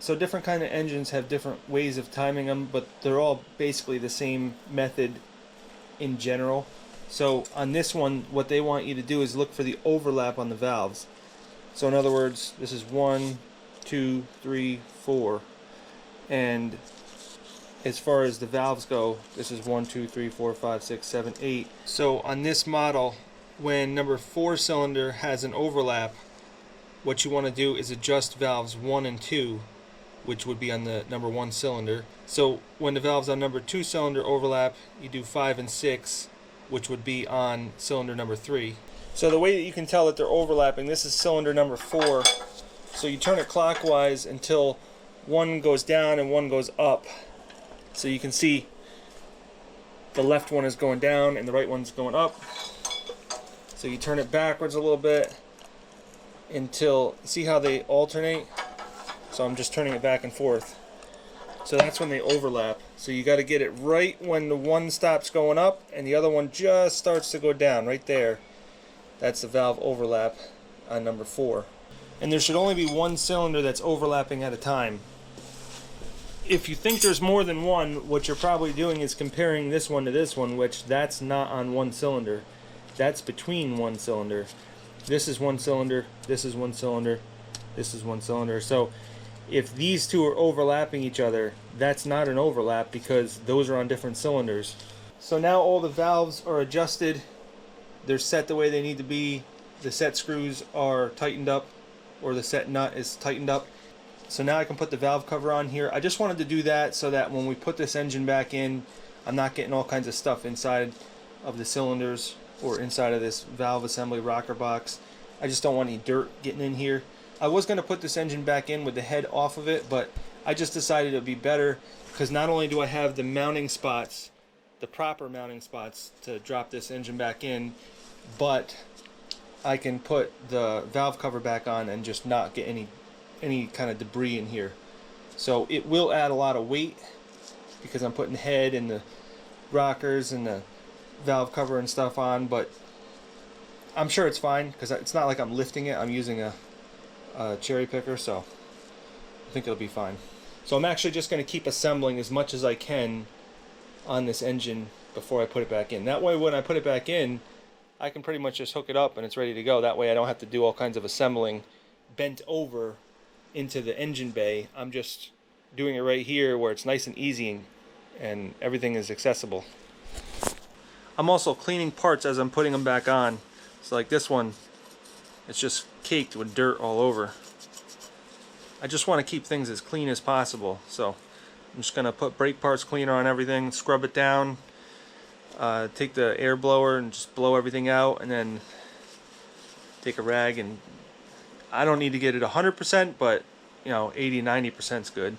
So different kind of engines have different ways of timing them, but they're all basically the same method in general. So on this one, what they want you to do is look for the overlap on the valves. So in other words, this is 1, 2, 3, 4, and as far as the valves go, this is 1, 2, 3, 4, 5, 6, 7, 8. So on this model, when number 4 cylinder has an overlap, what you want to do is adjust valves 1 and 2, which would be on the number 1 cylinder. So when the valves on number 2 cylinder overlap, you do 5 and 6, which would be on cylinder number 3. So the way that you can tell that they're overlapping, this is cylinder number 4. So you turn it clockwise until one goes down and one goes up. So you can see the left one is going down and the right one's going up. So you turn it backwards a little bit until, see how they alternate? So I'm just turning it back and forth. So that's when they overlap. So you got to get it right when the one stops going up and the other one just starts to go down, right there. That's the valve overlap on number 4. And there should only be one cylinder that's overlapping at a time. If you think there's more than one, what you're probably doing is comparing this one to this one, which that's not on one cylinder. That's between one cylinder. This is one cylinder, this is one cylinder, this is one cylinder. So if these two are overlapping each other, that's not an overlap because those are on different cylinders. So now all the valves are adjusted. They're set the way they need to be. The set screws are tightened up, or the set nut is tightened up. So now I can put the valve cover on here. I just wanted to do that so that when we put this engine back in, I'm not getting all kinds of stuff inside of the cylinders or inside of this valve assembly rocker box. I just don't want any dirt getting in here. I was going to put this engine back in with the head off of it, but I just decided it would be better because not only do I have the mounting spots, the proper mounting spots to drop this engine back in, but I can put the valve cover back on and just not get any kind of debris in here. So it will add a lot of weight because I'm putting the head and the rockers and the valve cover and stuff on, but I'm sure it's fine because it's not like I'm lifting it. I'm using a cherry picker, so I think it'll be fine. So I'm actually just going to keep assembling as much as I can on this engine before I put it back in. That way when I put it back in, I can pretty much just hook it up and it's ready to go. That way I don't have to do all kinds of assembling bent over into the engine bay. I'm just doing it right here where it's nice and easy and everything is accessible. I'm also cleaning parts as I'm putting them back on. So like this one, it's just caked with dirt all over. I just want to keep things as clean as possible. So I'm just going to put brake parts cleaner on everything, scrub it down, take the air blower and just blow everything out, and then take a rag, and I don't need to get it 100%, but you know, 80-90% is good.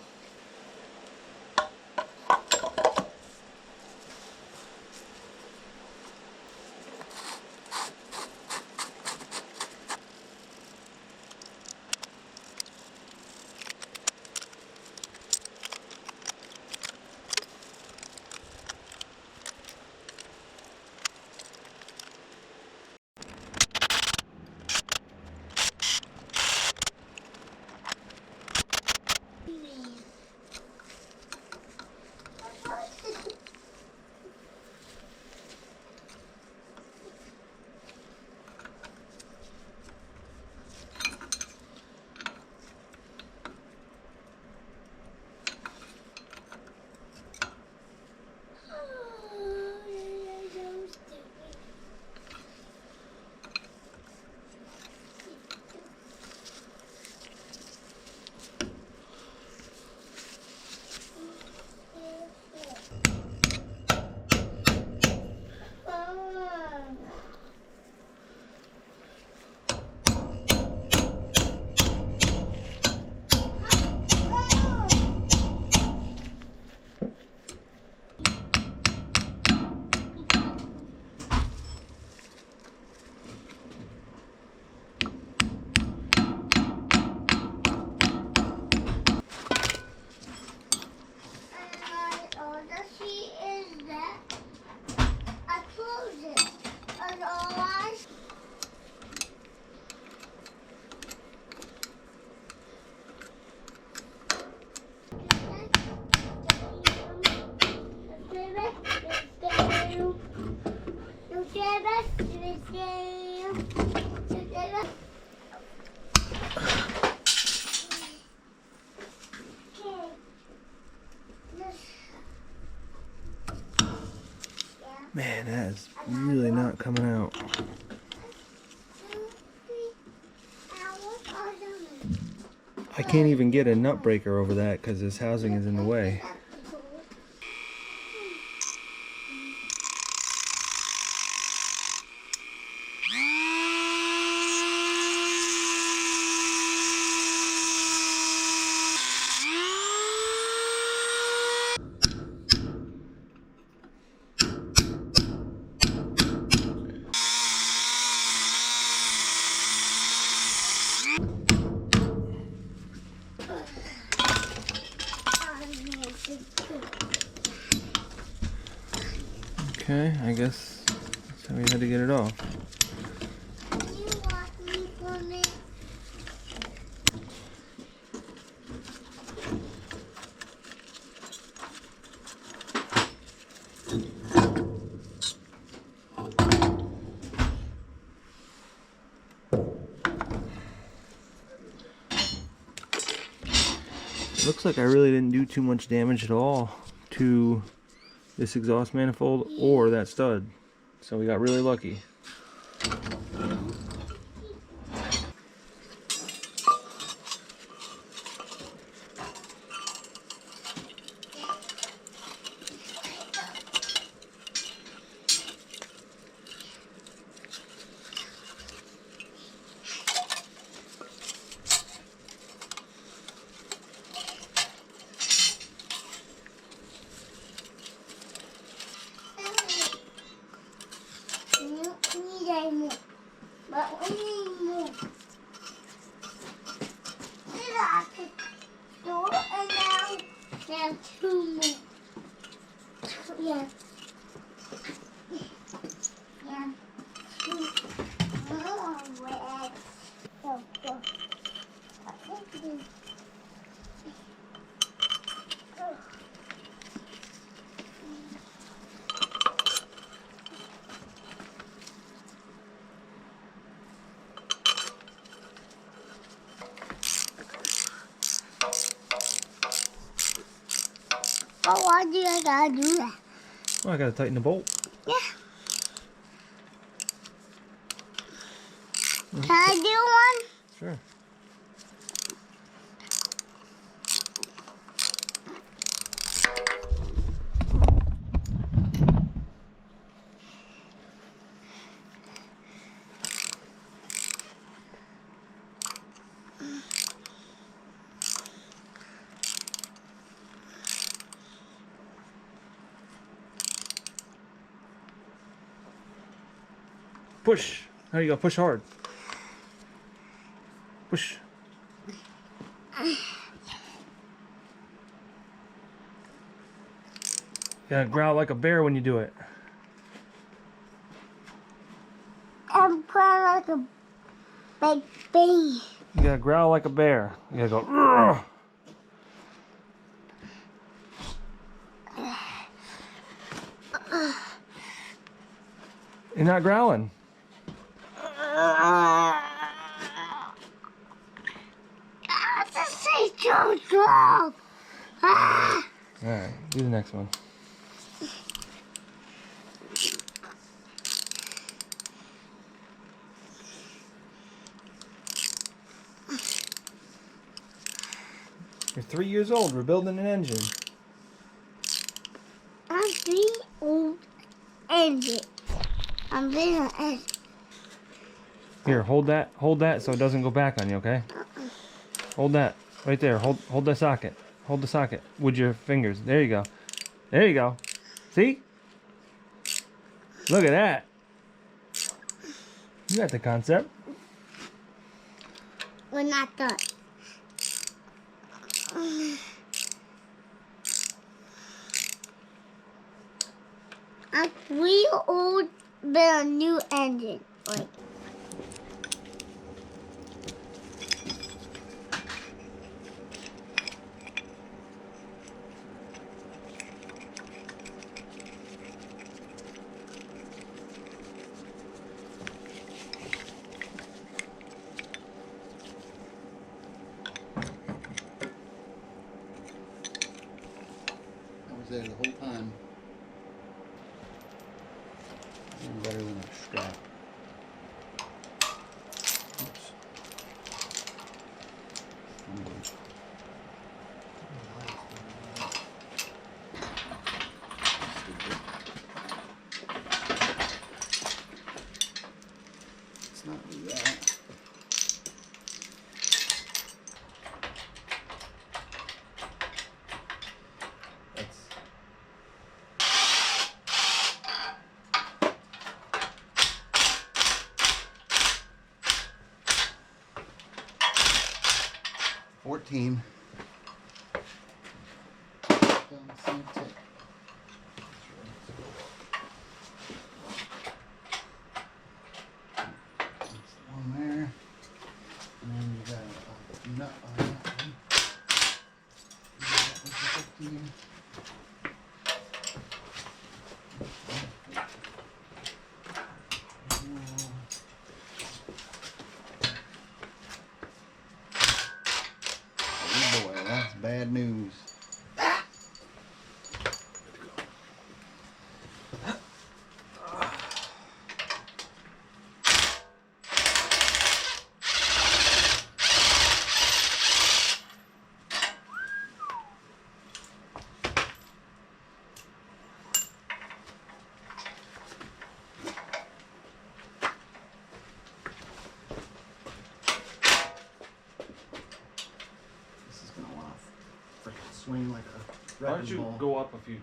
Man, that is really not coming out. 2, 3 hours or something. I can't even get a nut breaker over that because this housing is in the way. Okay, I guess that's how we had to get it off. Do you want me for me? Looks like I really didn't do too much damage at all to this exhaust manifold or that stud. So we got really lucky. You need a more. But we need more. Did I store and now there are 2 more. Yeah. Yeah. 2 more. Where? Go, go. I think we- Oh, why do I gotta do that? Oh, I gotta tighten the bolt. Yeah. Can I do one? Sure. Push. There you go. Push hard. Push. You gotta growl like a bear when you do it. I'm playing like a big bee. You gotta growl like a bear. You gotta go. "Urgh." You're not growling. This is so strong. Ah. All right, do the next one. You're 3 years old. We're building an engine. I'm 3 old engine. I'm building an engine. Here, hold that so it doesn't go back on you, okay? Hold that right there. Hold the socket. Hold the socket with your fingers. There you go. There you go. See? Look at that. You got the concept. We're not done. I'm 3 old, build a new engine. Wait. I was there the whole time. strap. Oops. It's not that. That's 14. Down the same tick. That's the one there. And then you got a nut on that one. That was the 15. Oh boy, that's bad news. This is gonna want to freaking swing like a Why don't wrecking you ball. go up a few?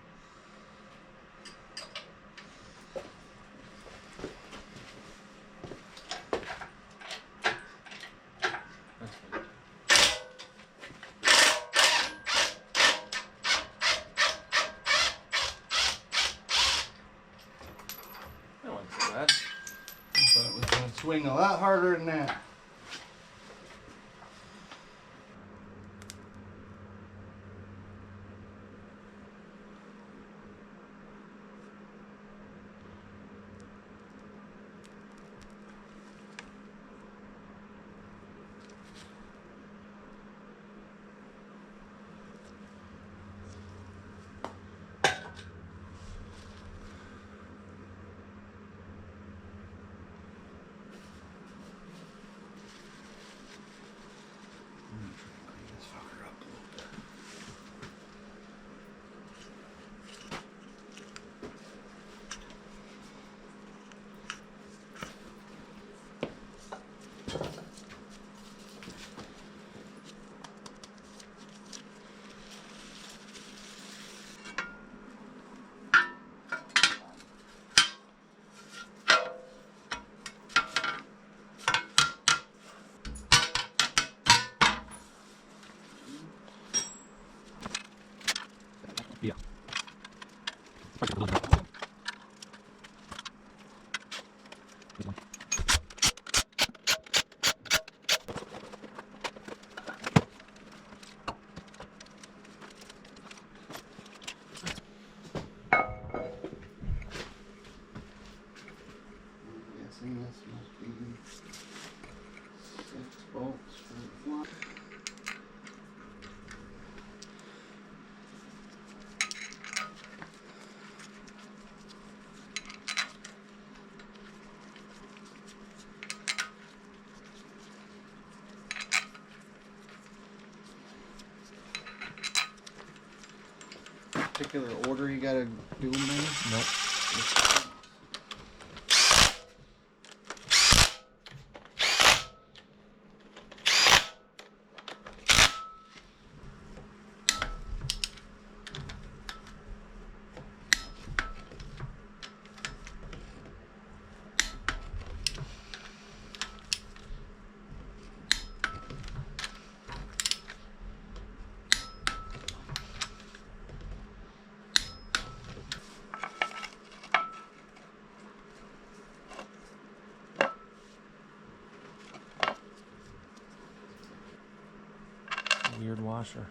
That's fine. That wasn't so bad. But it was gonna swing a lot harder than that. Clean this fucker up a little bit. Yeah. I'm guessing this must be 6 bolts for the flock. Particular order you gotta do them in? Nope. Weird washer.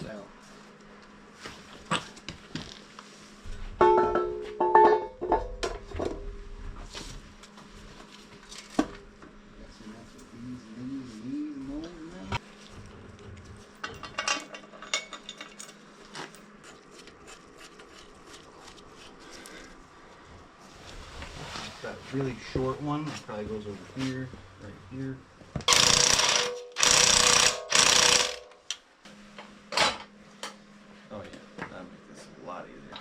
Out. Guessing that's what these mold now. That really short one that probably goes over here, right here. Oh yeah, that'll make this a lot easier.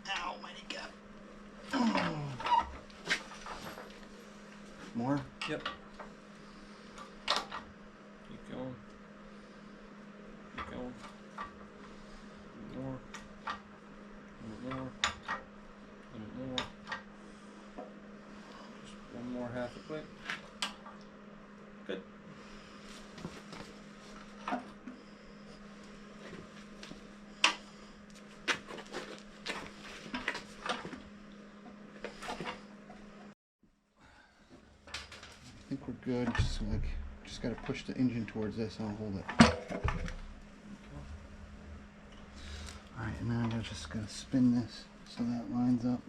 Ow, mighty cap. More? Yep. Keep going. Keep going. More. A little more. A little more. Just one more half a click. Good. I think we're good. Just gotta push the engine towards this and I'll hold it. Alright, and now I'm just gonna spin this so that lines up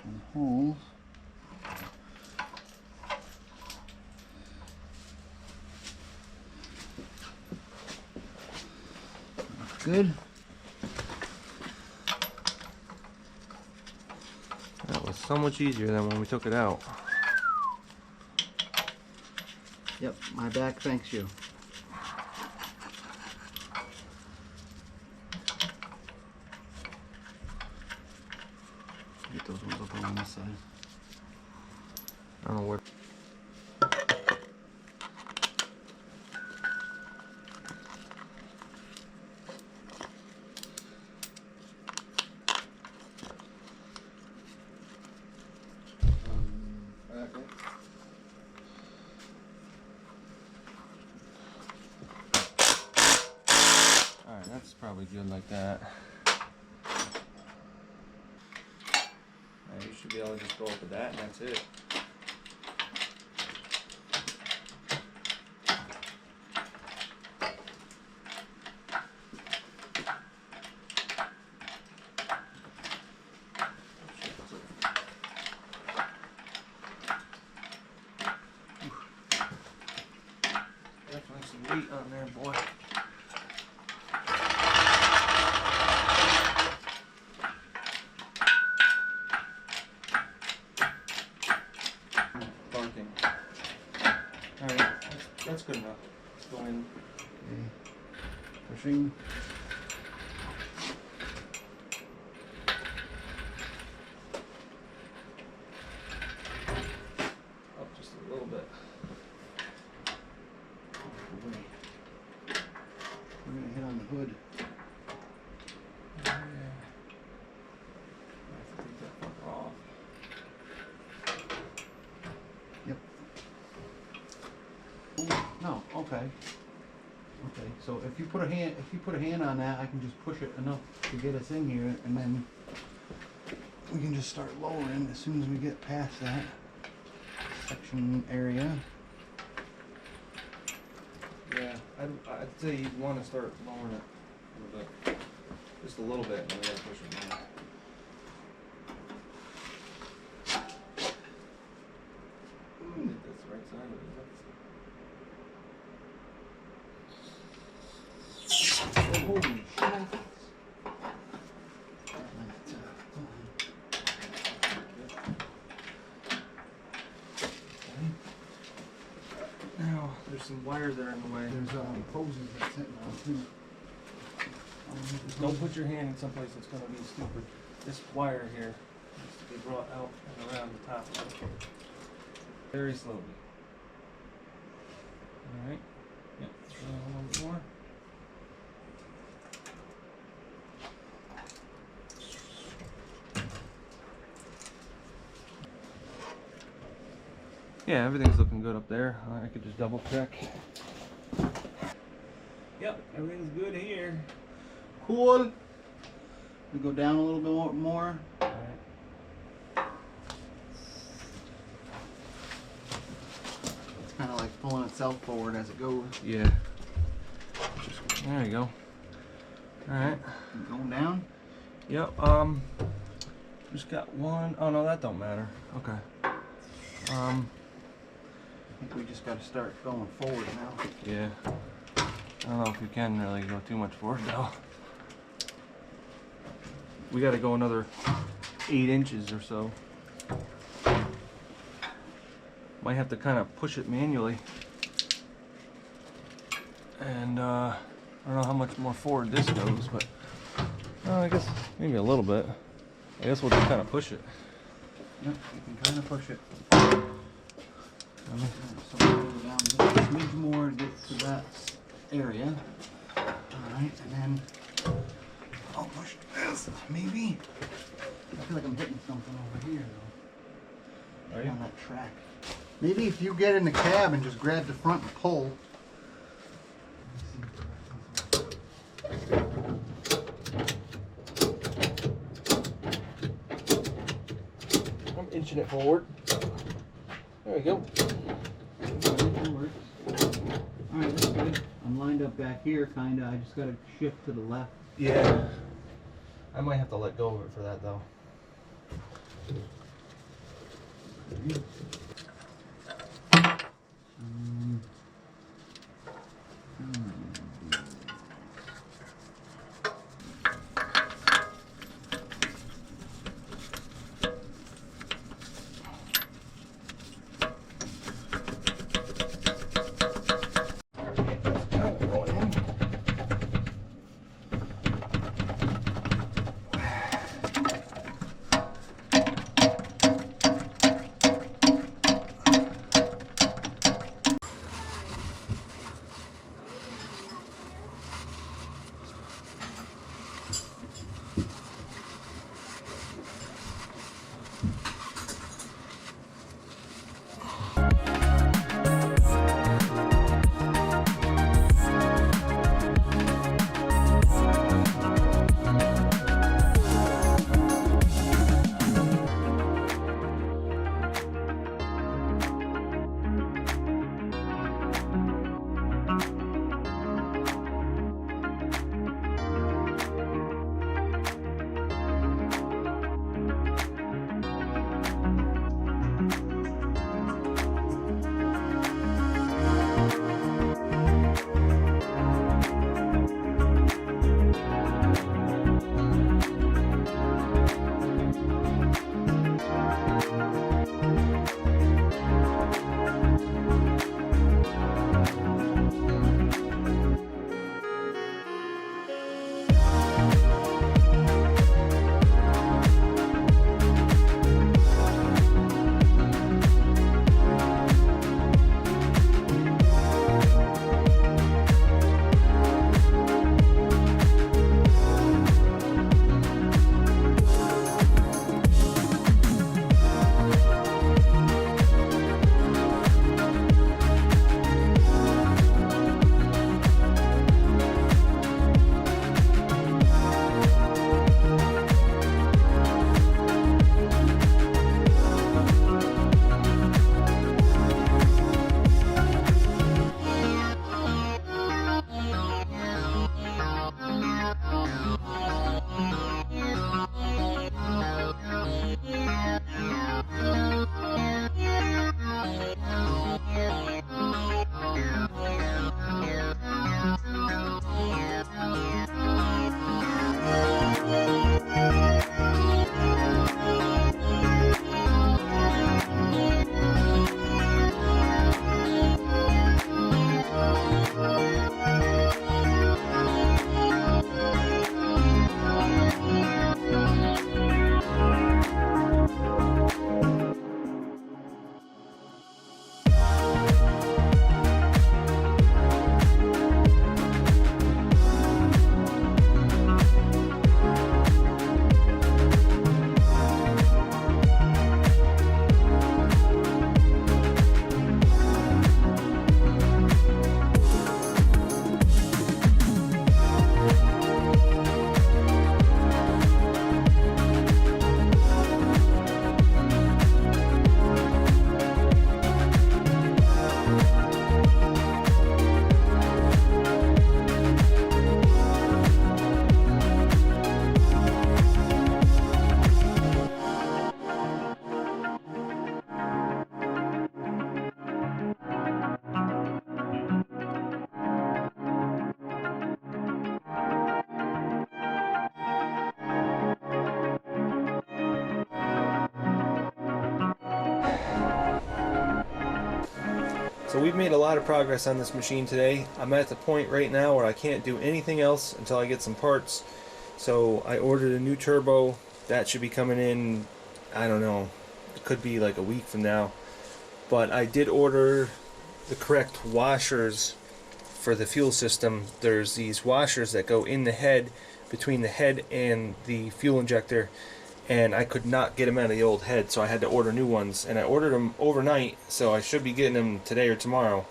on the holes. Looks good. That was so much easier than when we took it out. Yep, my back thanks you. Get those ones up on this side. I don't know where. Okay. Alright, that's probably good like that. You should be able to just go up with that and that's it. Definitely some weight on there, boy. Barking. Alright, that's good enough. Let's go in. Okay. Pushing. Up just a little bit. Away. We're gonna hit on the hood. Yeah. I have to take that fucker off. Yep. Ooh, no, okay. Okay, so if you put a hand on that, I can just push it enough to get us in here, and then we can just start lowering as soon as we get past that section area. Yeah, I'd say you'd want to start lowering it a little bit. Just a little bit, and then we gotta push it down. I think that's the right side of it. Oh, holy shit. Now, there's some wires that are in the way. There's hoses that's sitting on too. Don't put your hand in someplace that's going to be stupid. This wire here needs to be brought out and around the top of it. Very slowly. Alright. Yep, throw a little bit more. Yeah, everything's looking good up there. I could just double check. Yep, everything's good here. Cool. We go down a little bit more. Alright. itself forward as it goes. Yeah. There you go. All right. Going down. Yep. Just got one. Oh no, that don't matter. Okay. I think we just got to start going forward now. Yeah. I don't know if we can really go too much forward though. We got to go another 8 inches or so. Might have to kind of push it manually. And I don't know how much more forward this goes, but I guess maybe a little bit. I guess we'll just kind of push it. Yep, you can kind of push it. So we'll go down just a smidge more to get to that area. Alright, and then I'll push this, maybe. I feel like I'm hitting something over here though. Are you? On that track. Maybe if you get in the cab and just grab the front and pull. I'm inching it forward. There we go. Alright, that's good. I'm lined up back here, kinda. I just gotta shift to the left. Yeah. I might have to let go of it for that though. So we've made a lot of progress on this machine today. I'm at the point right now where I can't do anything else until I get some parts. So I ordered a new turbo. That should be coming in, I don't know, it could be like a week from now. But I did order the correct washers for the fuel system. There's these washers that go in the head, between the head and the fuel injector, and I could not get them out of the old head, so I had to order new ones, and I ordered them overnight, so I should be getting them today or tomorrow.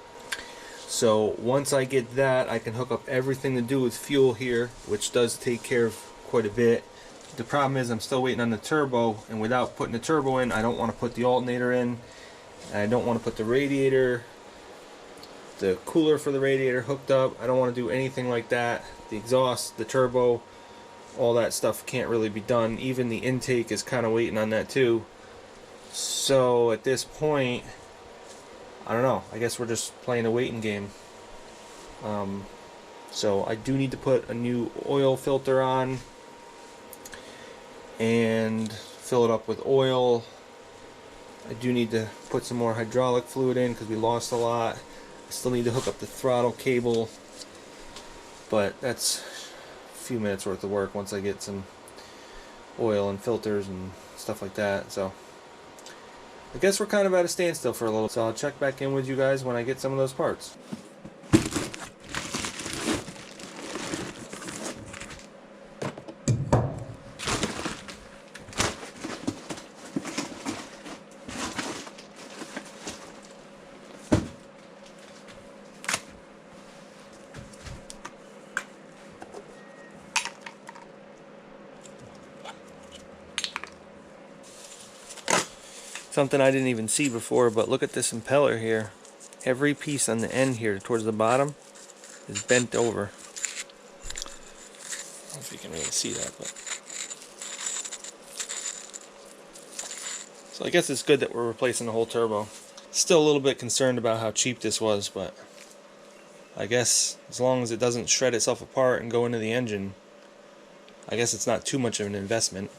So once I get that, I can hook up everything to do with fuel here, which does take care of quite a bit. The problem is I'm still waiting on the turbo, and without putting the turbo in, I don't want to put the alternator in, and I don't want to put the radiator, the cooler for the radiator hooked up. I don't want to do anything like that. The exhaust, the turbo, all that stuff can't really be done. Even the intake is kind of waiting on that too. So at this point, I don't know, I guess we're just playing a waiting game. So I do need to put a new oil filter on and fill it up with oil. I do need to put some more hydraulic fluid in because we lost a lot. I still need to hook up the throttle cable, but that's a few minutes worth of work once I get some oil and filters and stuff like that. So I guess we're kind of at a standstill for a little, so I'll check back in with you guys when I get some of those parts. Something I didn't even see before, but look at this impeller here. Every piece on the end here towards the bottom is bent over. I don't know if you can really see that, but so I guess it's good that we're replacing the whole turbo. Still a little bit concerned about how cheap this was, but I guess as long as it doesn't shred itself apart and go into the engine, I guess it's not too much of an investment.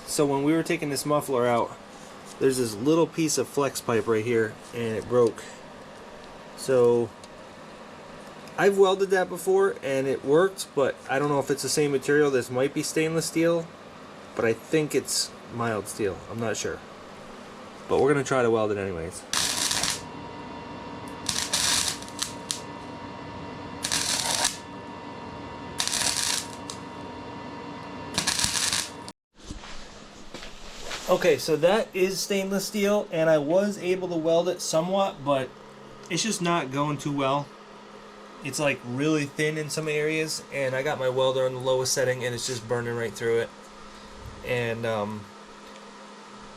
So when we were taking this muffler out, there's this little piece of flex pipe right here, and it broke. So I've welded that before and it worked, but I don't know if it's the same material. This might be stainless steel, but I think it's mild steel. I'm not sure. But we're going to try to weld it anyways. Okay, so that is stainless steel, and I was able to weld it somewhat, but it's just not going too well. It's like really thin in some areas, and I got my welder on the lowest setting and it's just burning right through it. And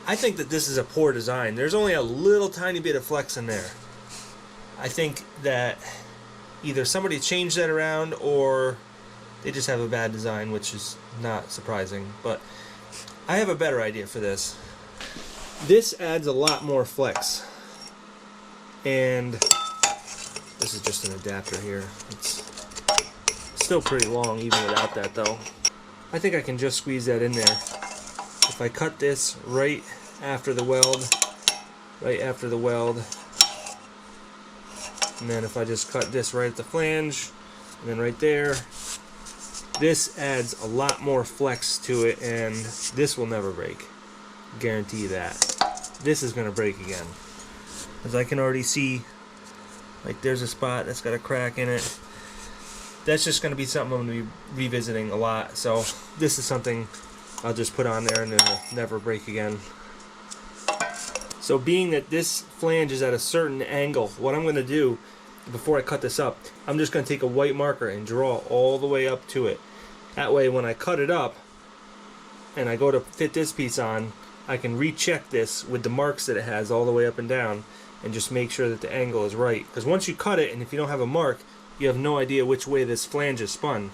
I think that this is a poor design. There's only a little tiny bit of flex in there. I think that either somebody changed that around or they just have a bad design, which is not surprising. But I have a better idea for this. This adds a lot more flex. And this is just an adapter here. It's still pretty long even without that though. I think I can just squeeze that in there. If I cut this right after the weld, and then if I just cut this right at the flange, and then right there, this adds a lot more flex to it, and this will never break. Guarantee you that. This is gonna break again. As I can already see, like there's a spot that's got a crack in it. That's just going to be something I'm going to be revisiting a lot. So this is something I'll just put on there and it'll never break again. So being that this flange is at a certain angle, what I'm going to do before I cut this up, I'm just going to take a white marker and draw all the way up to it. That way when I cut it up and I go to fit this piece on, I can recheck this with the marks that it has all the way up and down and just make sure that the angle is right. Because once you cut it and if you don't have a mark, you have no idea which way this flange is spun.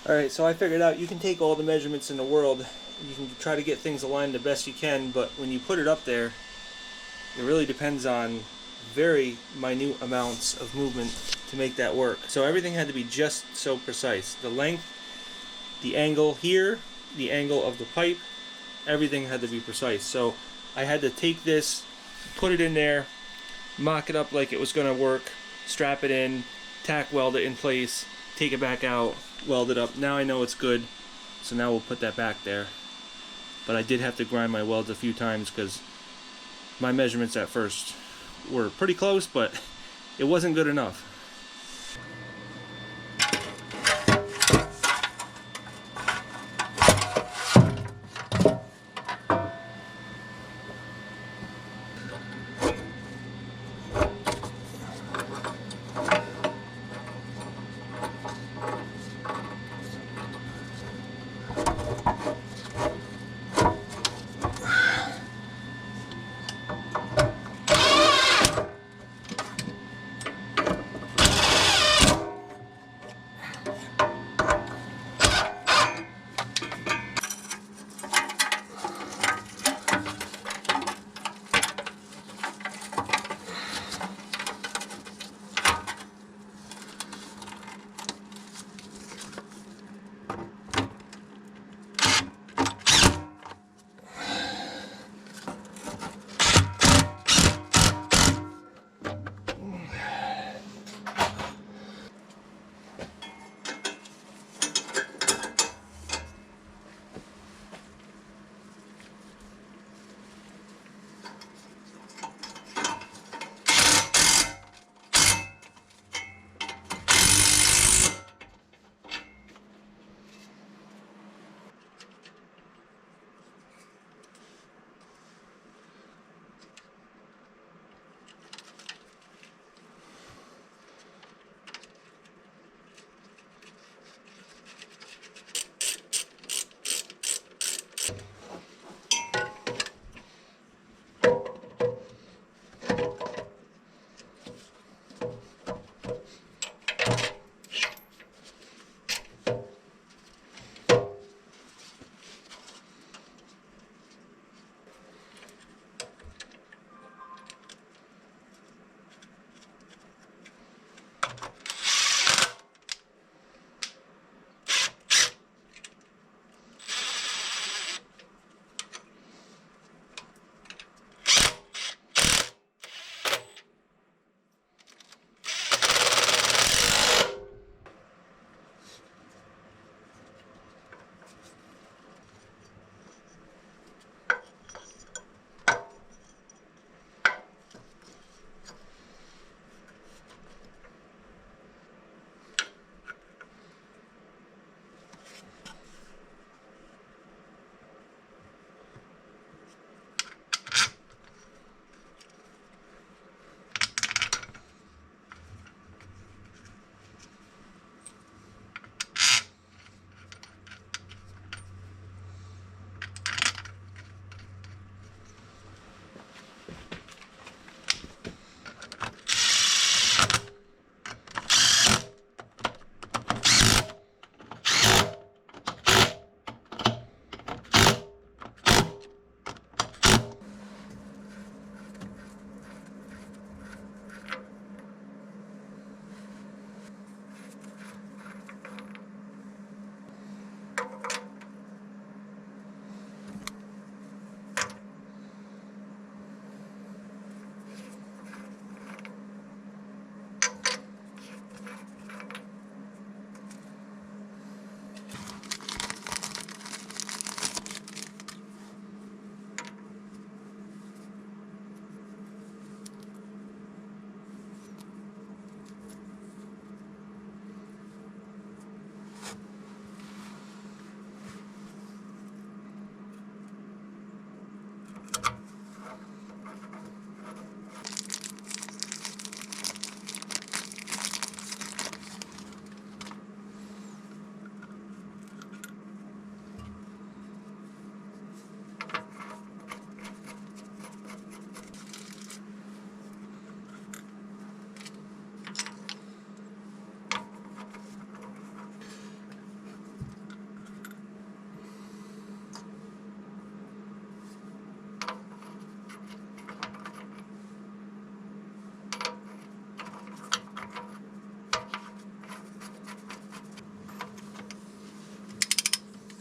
Alright, so I figured out you can take all the measurements in the world, you can try to get things aligned the best you can, but when you put it up there, it really depends on very minute amounts of movement to make that work. So everything had to be just so precise. The length, the angle here, the angle of the pipe, everything had to be precise. So I had to take this, put it in there, mock it up like it was going to work, strap it in, tack weld it in place, take it back out, weld it up. Now I know it's good, so now we'll put that back there. but I did have to grind my welds a few times because my measurements at first were pretty close, but it wasn't good enough.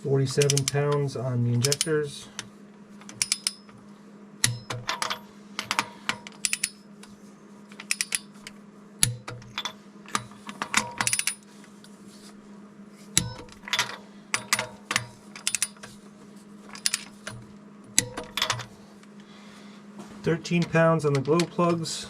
£47 on the injectors. 13 pounds on the glow plugs.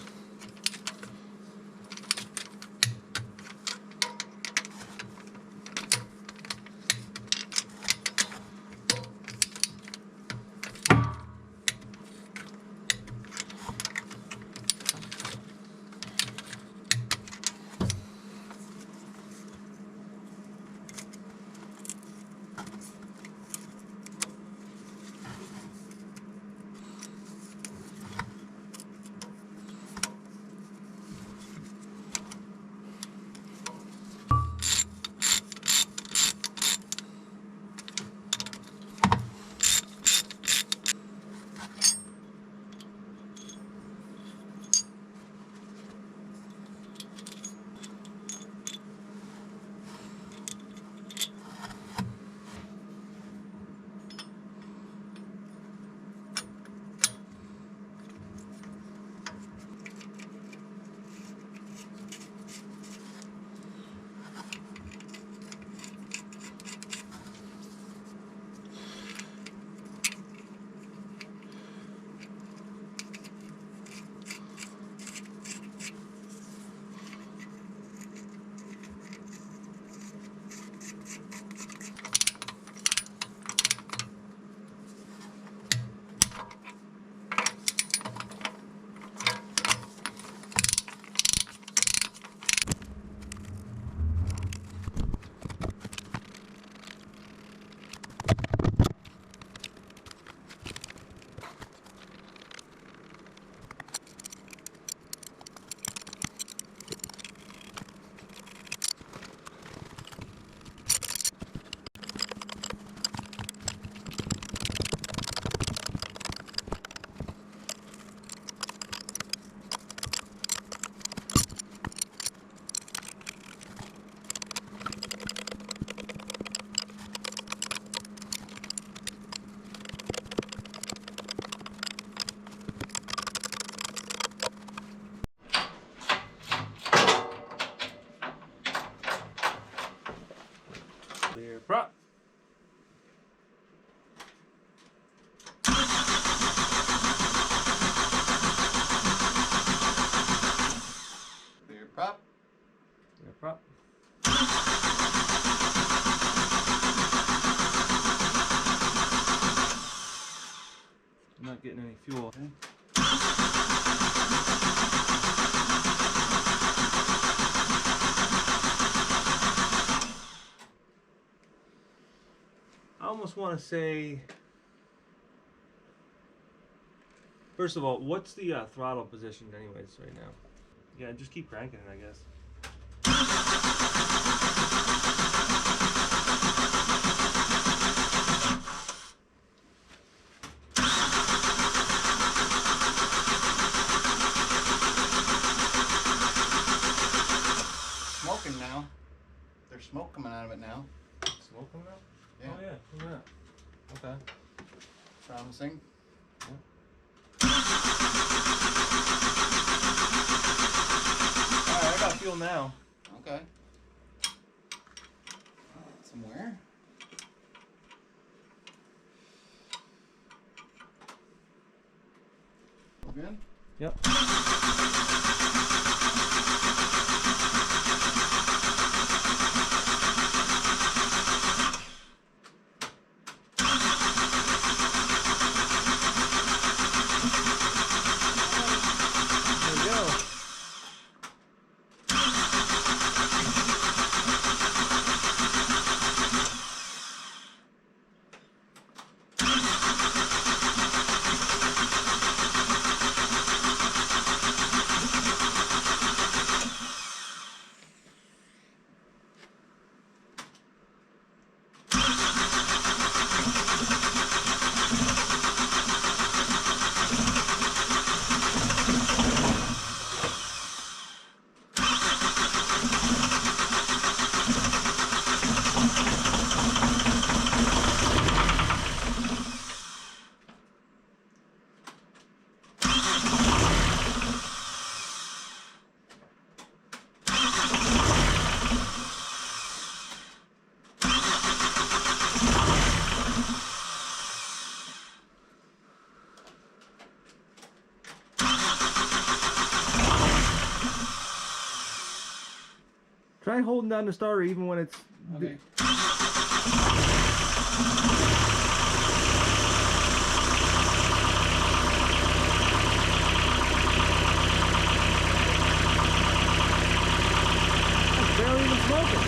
Clear prop. Clear prop. Clear prop. I'm not getting any fuel. Okay. I almost want to say, first of all, what's the throttle position anyways right now? Yeah, just keep cranking it, I guess. Smoking now. There's smoke coming out of it now. Smoke coming out? Yeah. Oh yeah, look at that. Okay. Promising. Alright, I got fuel now. Okay. Somewhere. We're good? Yep. try holding down the starter even when it's... Okay. It's barely even smoking.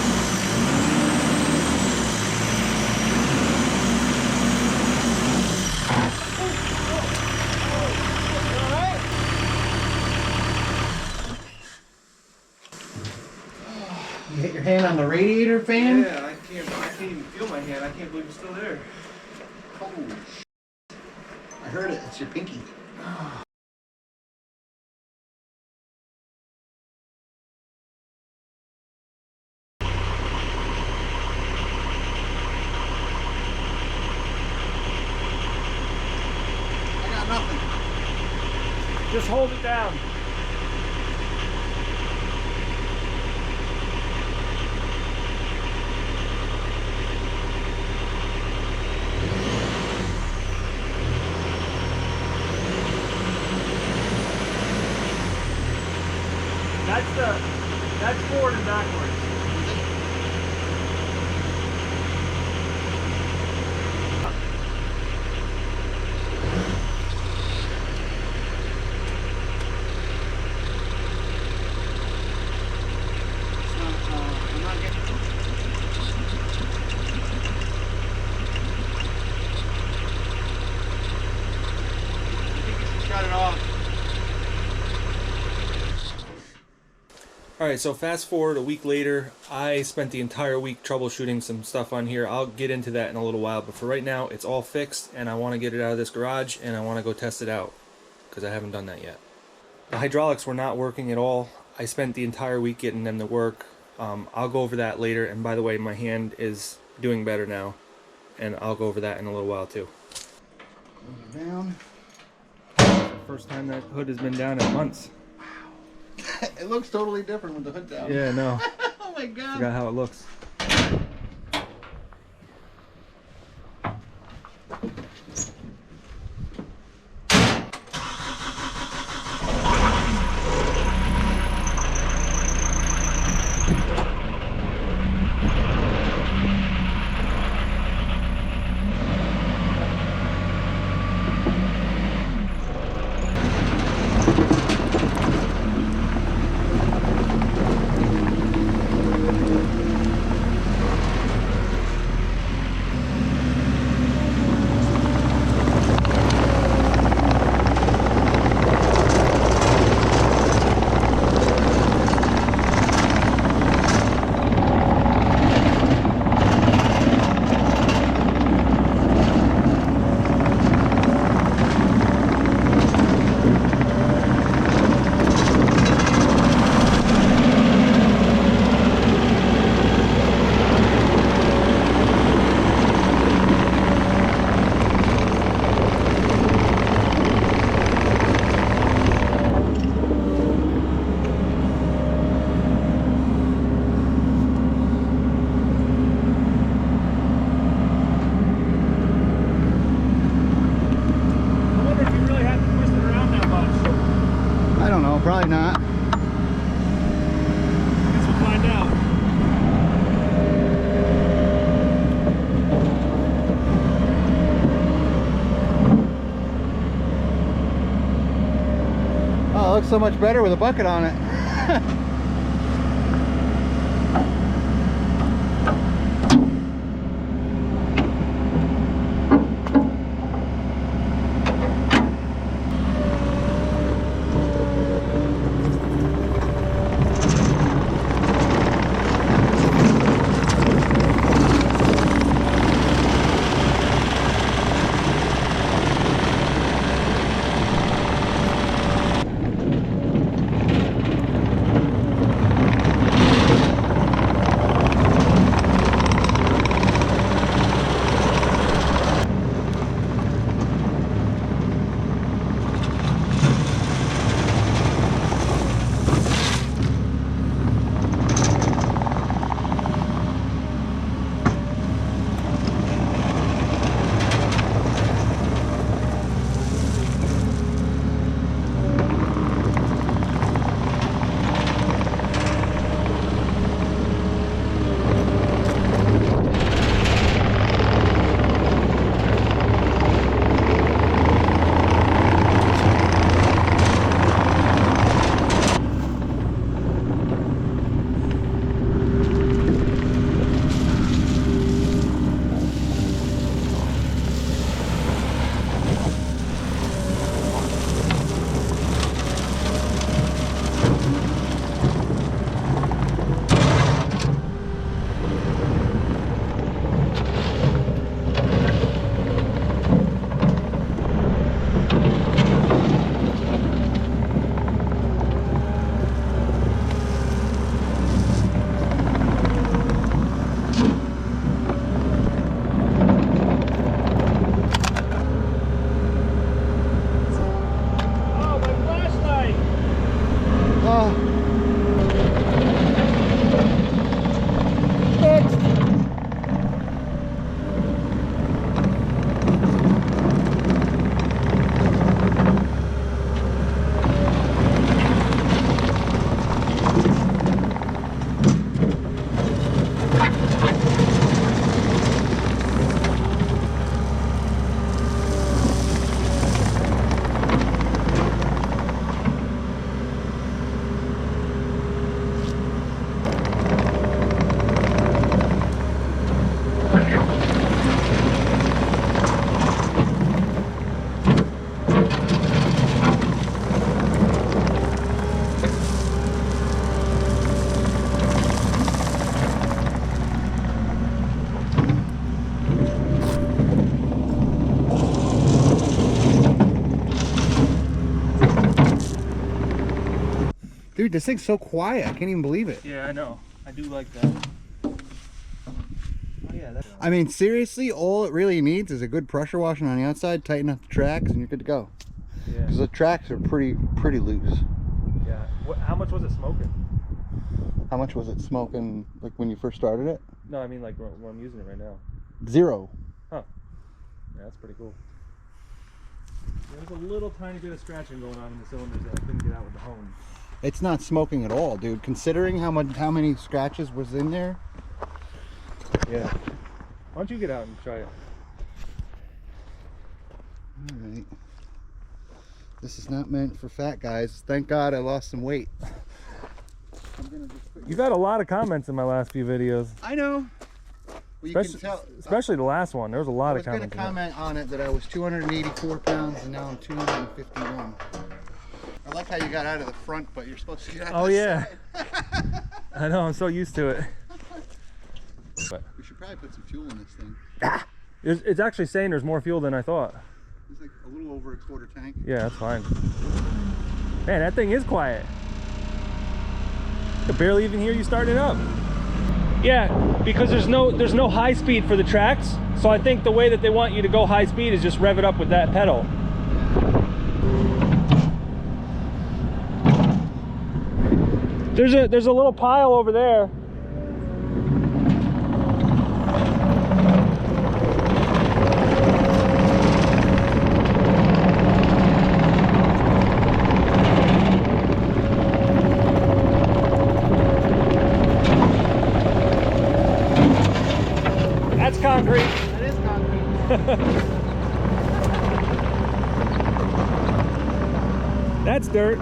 Look at that. You hit your hand on the radiator fan? Yeah, I can't even feel my hand. I can't believe it's still there. Oh, I heard it. It's your pinky. I got nothing. Just hold it down. That's forward and backwards. I'm not getting I think you should shut it off. Alright, so fast forward a week later, I spent the entire week troubleshooting some stuff on here. I'll get into that in a little while, but for right now, it's all fixed, and I want to get it out of this garage, and I want to go test it out, because I haven't done that yet. The hydraulics were not working at all. I spent the entire week getting them to work. I'll go over that later, and by the way, my hand is doing better now, and I'll go over that in a little while too. Down. First time that hood has been down in months. It looks totally different with the hood down. Yeah, no. Oh my god. Forgot how it looks. Probably not. Guess we'll find out. Oh, it looks so much better with a bucket on it. Dude, this thing's so quiet. I can't even believe it. Yeah, I know. I do like that. Oh yeah, that's... I mean, seriously, all it really needs is a good pressure washing on the outside, tighten up the tracks, and you're good to go. Yeah. Because the tracks are pretty loose. Yeah. How much was it smoking? How much was it smoking, like when you first started it? No, I mean like when I'm using it right now. 0. Huh. Yeah, that's pretty cool. There's a little tiny bit of scratching going on in the cylinders that I couldn't get out with the hone. It's not smoking at all, dude. Considering how many scratches was in there. Yeah. Why don't you get out and try it? All right. This is not meant for fat guys. Thank God I lost some weight. You've had a lot of comments in my last few videos. I know. Well, you can tell. Especially the last one. There was a lot of comments. I was going to comment on it that I was 284 pounds and now I'm 251. I like how you got out of the front, but you're supposed to get out of the side. I know, I'm so used to it. But we should probably put some fuel in this thing. It's actually saying there's more fuel than I thought. It's like a little over a quarter tank. Yeah, that's fine. Man, that thing is quiet. I could barely even hear you start it up. Yeah, because there's no high speed for the tracks. So I think the way that they want you to go high speed is just rev it up with that pedal. There's a little pile over there. That's concrete. That is concrete. That's dirt.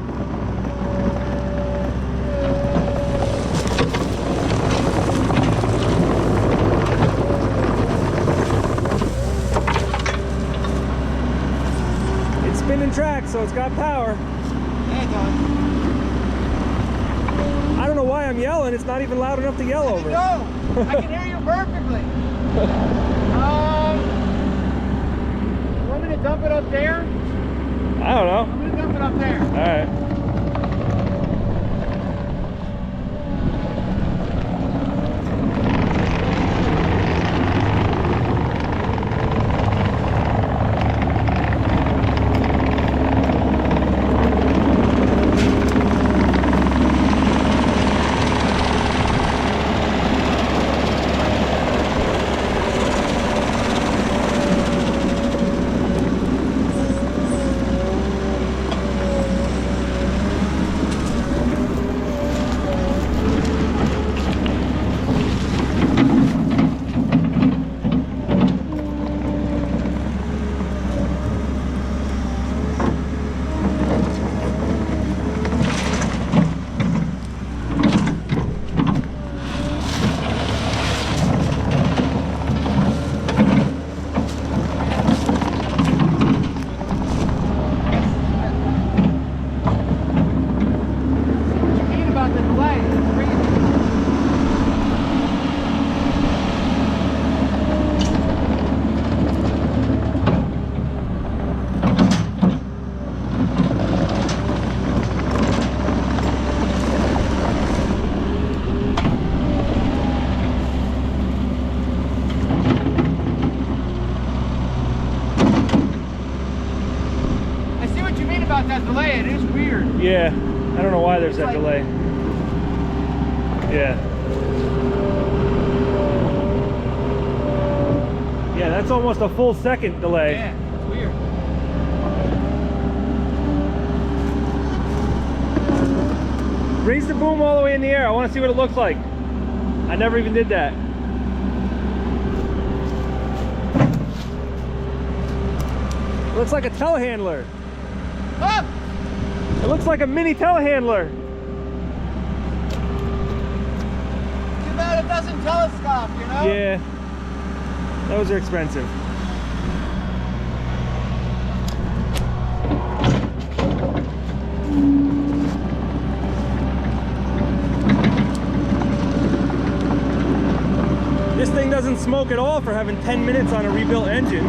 It's spinning tracks, so it's got power. Yeah, it does. I don't know why I'm yelling. It's not even loud enough to yell over. No, I can hear you perfectly. You want me to dump it up there? I don't know. I'm gonna dump it up there. All right. That delay, it is weird. Yeah, I don't know why there's that delay. Yeah. Yeah, that's almost a full second delay. Yeah, it's weird. Raise the boom all the way in the air. I want to see what it looks like. I never even did that. It looks like a telehandler. Ah! It looks like a mini telehandler. Too bad it doesn't telescope, you know? Yeah. Those are expensive. This thing doesn't smoke at all for having 10 minutes on a rebuilt engine.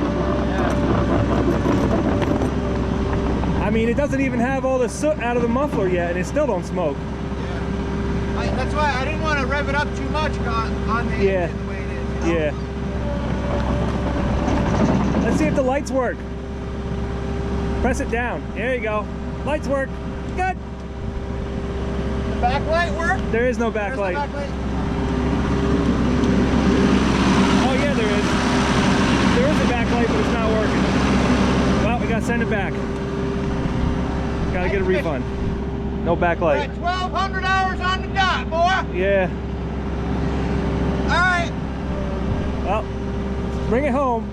I mean, it doesn't even have all the soot out of the muffler yet, and it still don't smoke. That's why I didn't want to rev it up too much on the engine the way it is. You know? Yeah. Let's see if the lights work. Press it down. There you go. Lights work. Good. The backlight work? There is no backlight. Oh yeah, there is. There is a backlight, but it's not working. Well, we gotta send it back. Gotta get a refund. No backlight. 1,200 hours on the dot, boy. Yeah. All right. Well, bring it home.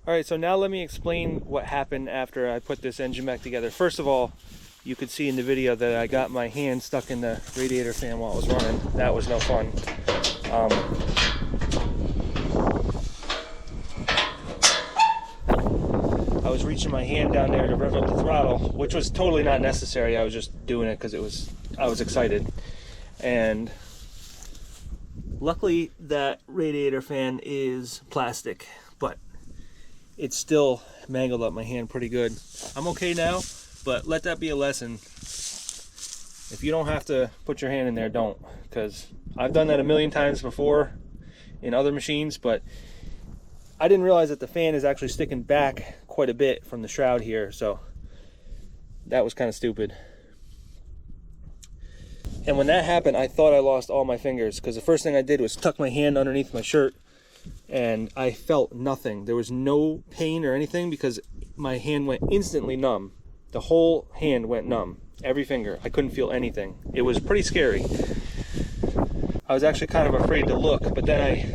Alright, so now let me explain what happened after I put this engine back together. First of all, you could see in the video that I got my hand stuck in the radiator fan while it was running. That was no fun. I was reaching my hand down there to rev up the throttle, which was totally not necessary. I was just doing it because I was excited. And luckily that radiator fan is plastic, but it still mangled up my hand pretty good. I'm okay now, but let that be a lesson. If you don't have to put your hand in there, don't, because I've done that a million times before in other machines, but I didn't realize that the fan is actually sticking back quite a bit from the shroud here, so that was kind of stupid. And when that happened, I thought I lost all my fingers, because the first thing I did was tuck my hand underneath my shirt, and I felt nothing. There was no pain or anything because my hand went instantly numb. The whole hand went numb. Every finger. I couldn't feel anything. It was pretty scary. I was actually kind of afraid to look, but then I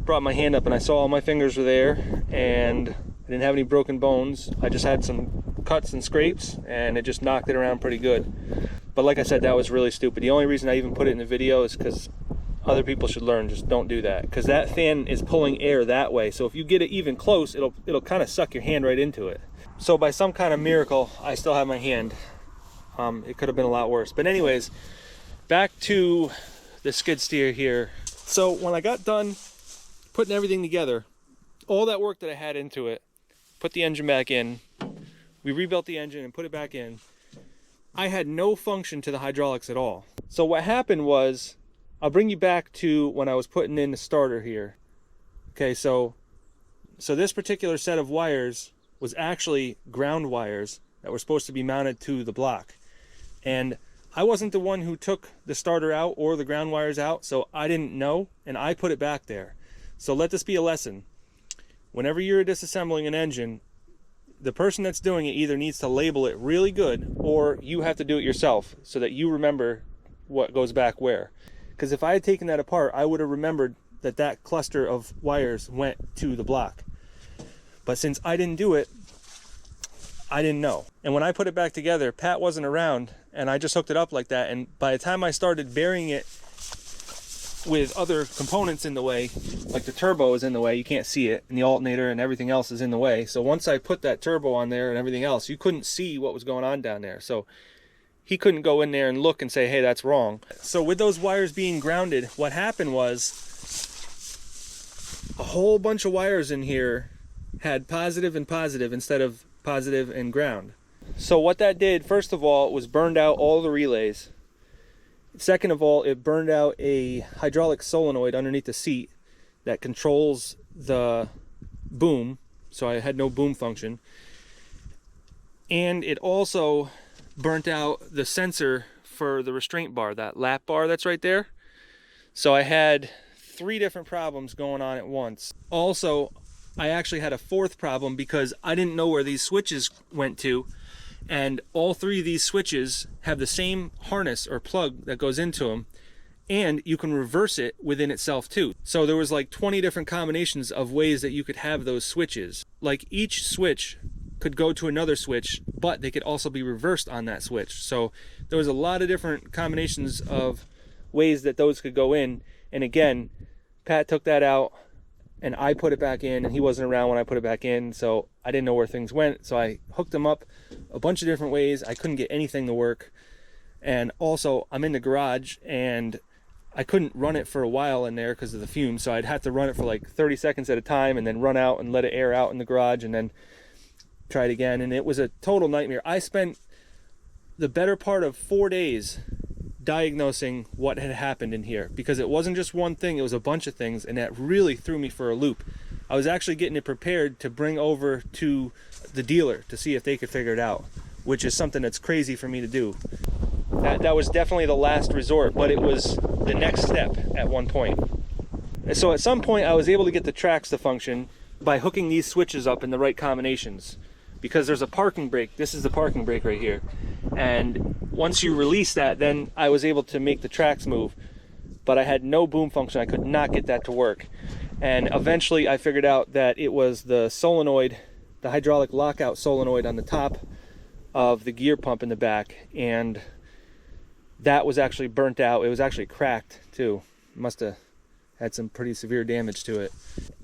brought my hand up and I saw all my fingers were there, and I didn't have any broken bones. I just had some cuts and scrapes, and it just knocked it around pretty good. But like I said, that was really stupid. The only reason I even put it in the video is because other people should learn, just don't do that, because that fan is pulling air that way, so if you get it even close, it'll kind of suck your hand right into it. So by some kind of miracle, I still have my hand. It could have been a lot worse. But anyways, back to the skid steer here. So when I got done putting everything together, all that work that I had into it, put the engine back in, we rebuilt the engine and put it back in, I had no function to the hydraulics at all. So what happened was, I'll bring you back to when I was putting in the starter here. Okay, so this particular set of wires was actually ground wires that were supposed to be mounted to the block. And I wasn't the one who took the starter out or the ground wires out, so I didn't know, and I put it back there. So let this be a lesson. Whenever you're disassembling an engine, the person that's doing it either needs to label it really good, or you have to do it yourself so that you remember what goes back where. Because if I had taken that apart, I would have remembered that that cluster of wires went to the block. But since I didn't do it, I didn't know. And when I put it back together, Pat wasn't around, and I just hooked it up like that. And by the time I started burying it with other components in the way, like the turbo is in the way, you can't see it, and the alternator and everything else is in the way. So once I put that turbo on there and everything else, you couldn't see what was going on down there. So he couldn't go in there and look and say, hey, that's wrong. So with those wires being grounded, what happened was a whole bunch of wires in here had positive and positive instead of positive and ground. So what that did, first of all, was burned out all the relays. Second of all, it burned out a hydraulic solenoid underneath the seat that controls the boom. So I had no boom function. And it also burnt out the sensor for the restraint bar, that lap bar that's right there. So I had 3 different problems going on at once. Also, I actually had a 4th problem because I didn't know where these switches went to, and all 3 of these switches have the same harness or plug that goes into them, and you can reverse it within itself too. So there was like 20 different combinations of ways that you could have those switches. Like each switch could go to another switch, but they could also be reversed on that switch. So there was a lot of different combinations of ways that those could go in. And again, Pat took that out and I put it back in, and he wasn't around when I put it back in, so I didn't know where things went. So I hooked them up a bunch of different ways. I couldn't get anything to work. And also I'm in the garage and I couldn't run it for a while in there because of the fumes. So I'd have to run it for like 30 seconds at a time and then run out and let it air out in the garage and then try it again. And it was a total nightmare. I spent the better part of 4 days diagnosing what had happened in here, because it wasn't just one thing, it was a bunch of things, and that really threw me for a loop. I was actually getting it prepared to bring over to the dealer to see if they could figure it out, which is something that's crazy for me to do. That was definitely the last resort, but it was the next step at one point. And so at some point I was able to get the tracks to function by hooking these switches up in the right combinations, because there's a parking brake. This is the parking brake right here, and once you release that, then I was able to make the tracks move. But I had no boom function. I could not get that to work. And eventually I figured out that it was the solenoid, the hydraulic lockout solenoid on the top of the gear pump in the back, and that was actually burnt out. It was actually cracked too. Must have had some pretty severe damage to it.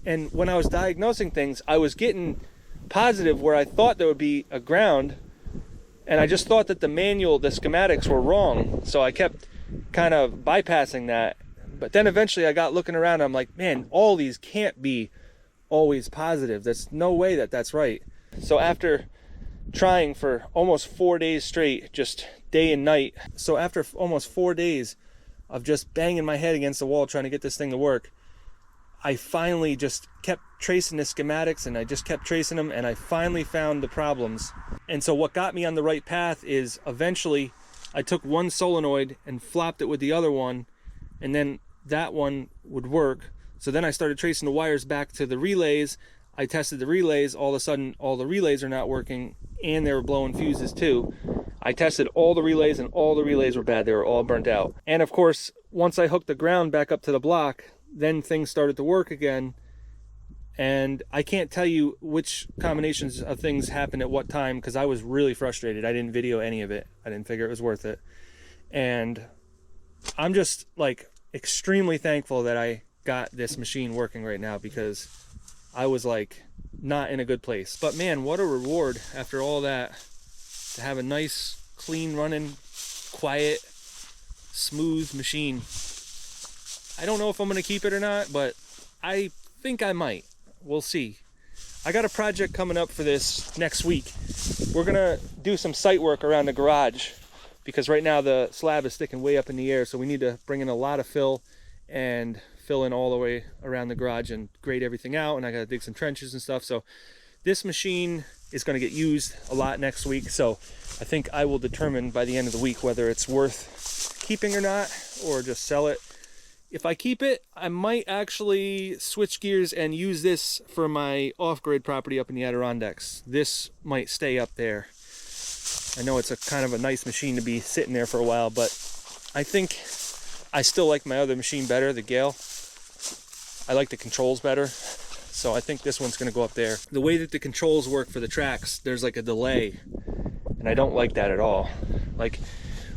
And when I was diagnosing things, I was getting positive where I thought there would be a ground, and I just thought that the manual, the schematics were wrong. So I kept kind of bypassing that. But then eventually I got looking around and I'm like, man, all these can't be always positive. There's no way that that's right. So after trying for almost 4 days straight, just day and night. So after almost 4 days of just banging my head against the wall trying to get this thing to work, I finally just kept tracing the schematics, and I just kept tracing them, and I finally found the problems. And so what got me on the right path is eventually I took one solenoid and flopped it with the other one, and then that one would work. So then I started tracing the wires back to the relays. I tested the relays. All of a sudden all the relays are not working, and they were blowing fuses too. I tested all the relays, and all the relays were bad. They were all burnt out. And of course, once I hooked the ground back up to the block, then things started to work again. And I can't tell you which combinations of things happened at what time, because I was really frustrated. I didn't video any of it. I didn't figure it was worth it. And I'm just like extremely thankful that I got this machine working right now, because I was like not in a good place. But man, what a reward after all that, to have a nice, clean running, quiet, smooth machine. I don't know if I'm going to keep it or not, but I think I might. We'll see. I got a project coming up for this next week. We're going to do some site work around the garage, because right now the slab is sticking way up in the air, so we need to bring in a lot of fill and fill in all the way around the garage and grade everything out, and I got to dig some trenches and stuff. So this machine is going to get used a lot next week, so I think I will determine by the end of the week whether it's worth keeping or not, or just sell it. If I keep it, I might actually switch gears and use this for my off-grid property up in the Adirondacks. This might stay up there. I know it's a kind of a nice machine to be sitting there for a while, but I think I still like my other machine better, the Gale. I like the controls better, so I think this one's going to go up there. The way that the controls work for the tracks, there's like a delay, and I don't like that at all. Like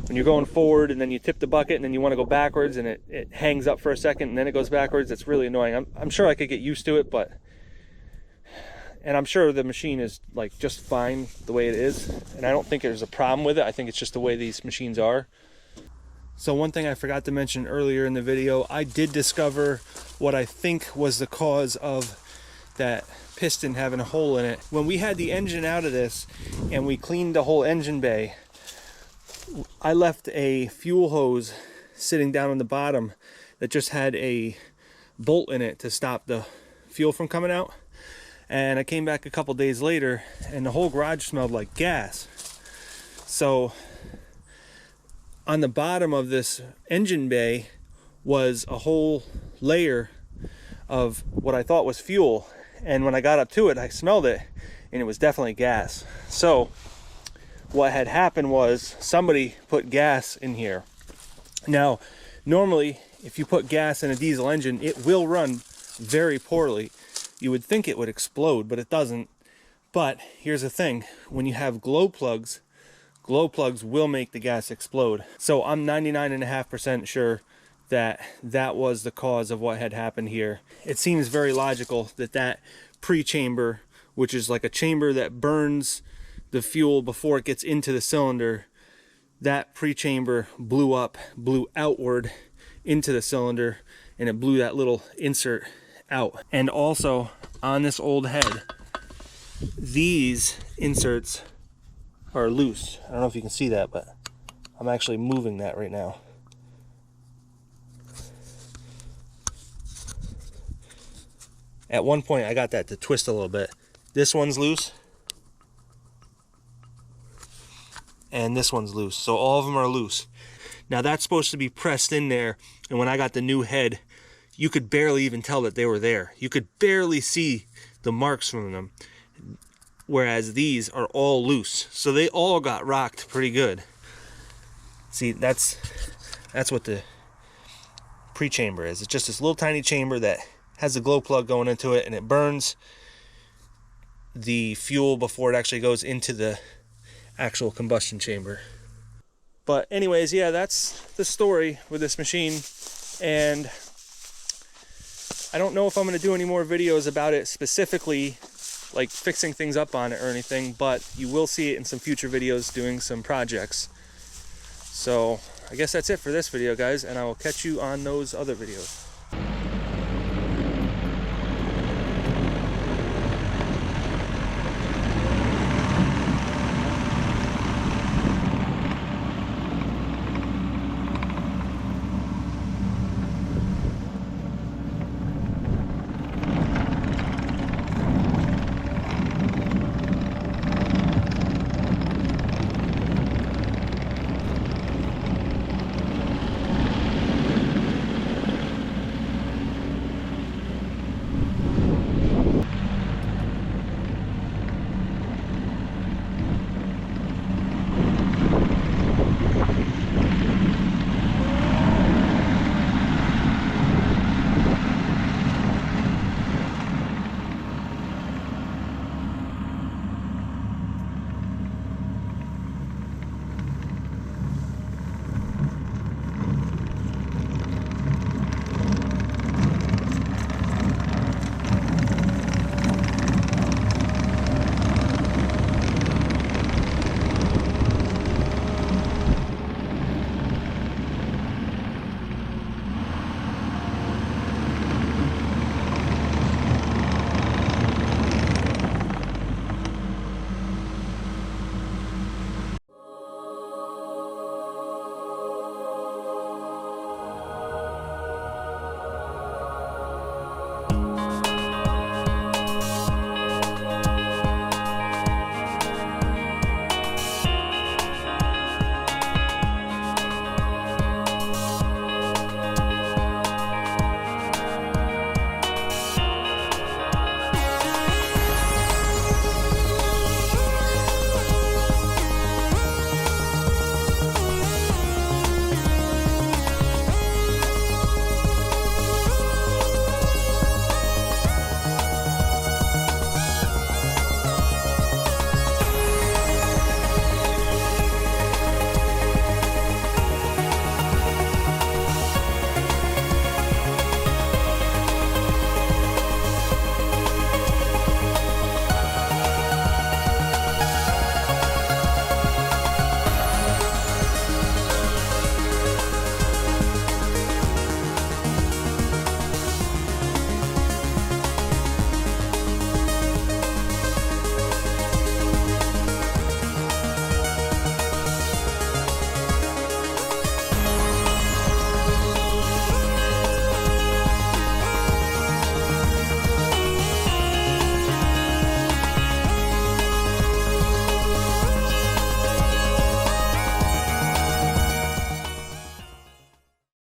when you're going forward and then you tip the bucket and then you want to go backwards and it hangs up for a second and then it goes backwards, it's really annoying. I'm sure I could get used to it, and I'm sure the machine is like just fine the way it is, and I don't think there's a problem with it. I think it's just the way these machines are. So one thing I forgot to mention earlier in the video, I did discover what I think was the cause of that piston having a hole in it. When we had the engine out of this and we cleaned the whole engine bay, I left a fuel hose sitting down on the bottom that just had a bolt in it to stop the fuel from coming out. And I came back a couple days later and the whole garage smelled like gas. So on the bottom of this engine bay was a whole layer of what I thought was fuel. And when I got up to it, I smelled it, and it was definitely gas. So what had happened was somebody put gas in here. Now, normally, if you put gas in a diesel engine, it will run very poorly. You would think it would explode, but it doesn't. But here's the thing, when you have glow plugs will make the gas explode. So I'm 99.5% sure that that was the cause of what had happened here. It seems very logical that that pre-chamber, which is like a chamber that burns the fuel before it gets into the cylinder, that pre-chamber blew outward into the cylinder, and it blew that little insert out. And also on this old head, these inserts are loose. I don't know if you can see that, but I'm actually moving that right now. At one point I got that to twist a little bit. This one's loose, and this one's loose. So all of them are loose. Now that's supposed to be pressed in there, and when I got the new head, you could barely even tell that they were there. You could barely see the marks from them, whereas these are all loose. So they all got rocked pretty good. See, that's what the pre-chamber is. It's just this little tiny chamber that has a glow plug going into it, and it burns the fuel before it actually goes into the actual combustion chamber. But anyways, yeah, that's the story with this machine, and I don't know if I'm going to do any more videos about it specifically, like fixing things up on it or anything, but you will see it in some future videos doing some projects. So I guess that's it for this video, guys, and I will catch you on those other videos.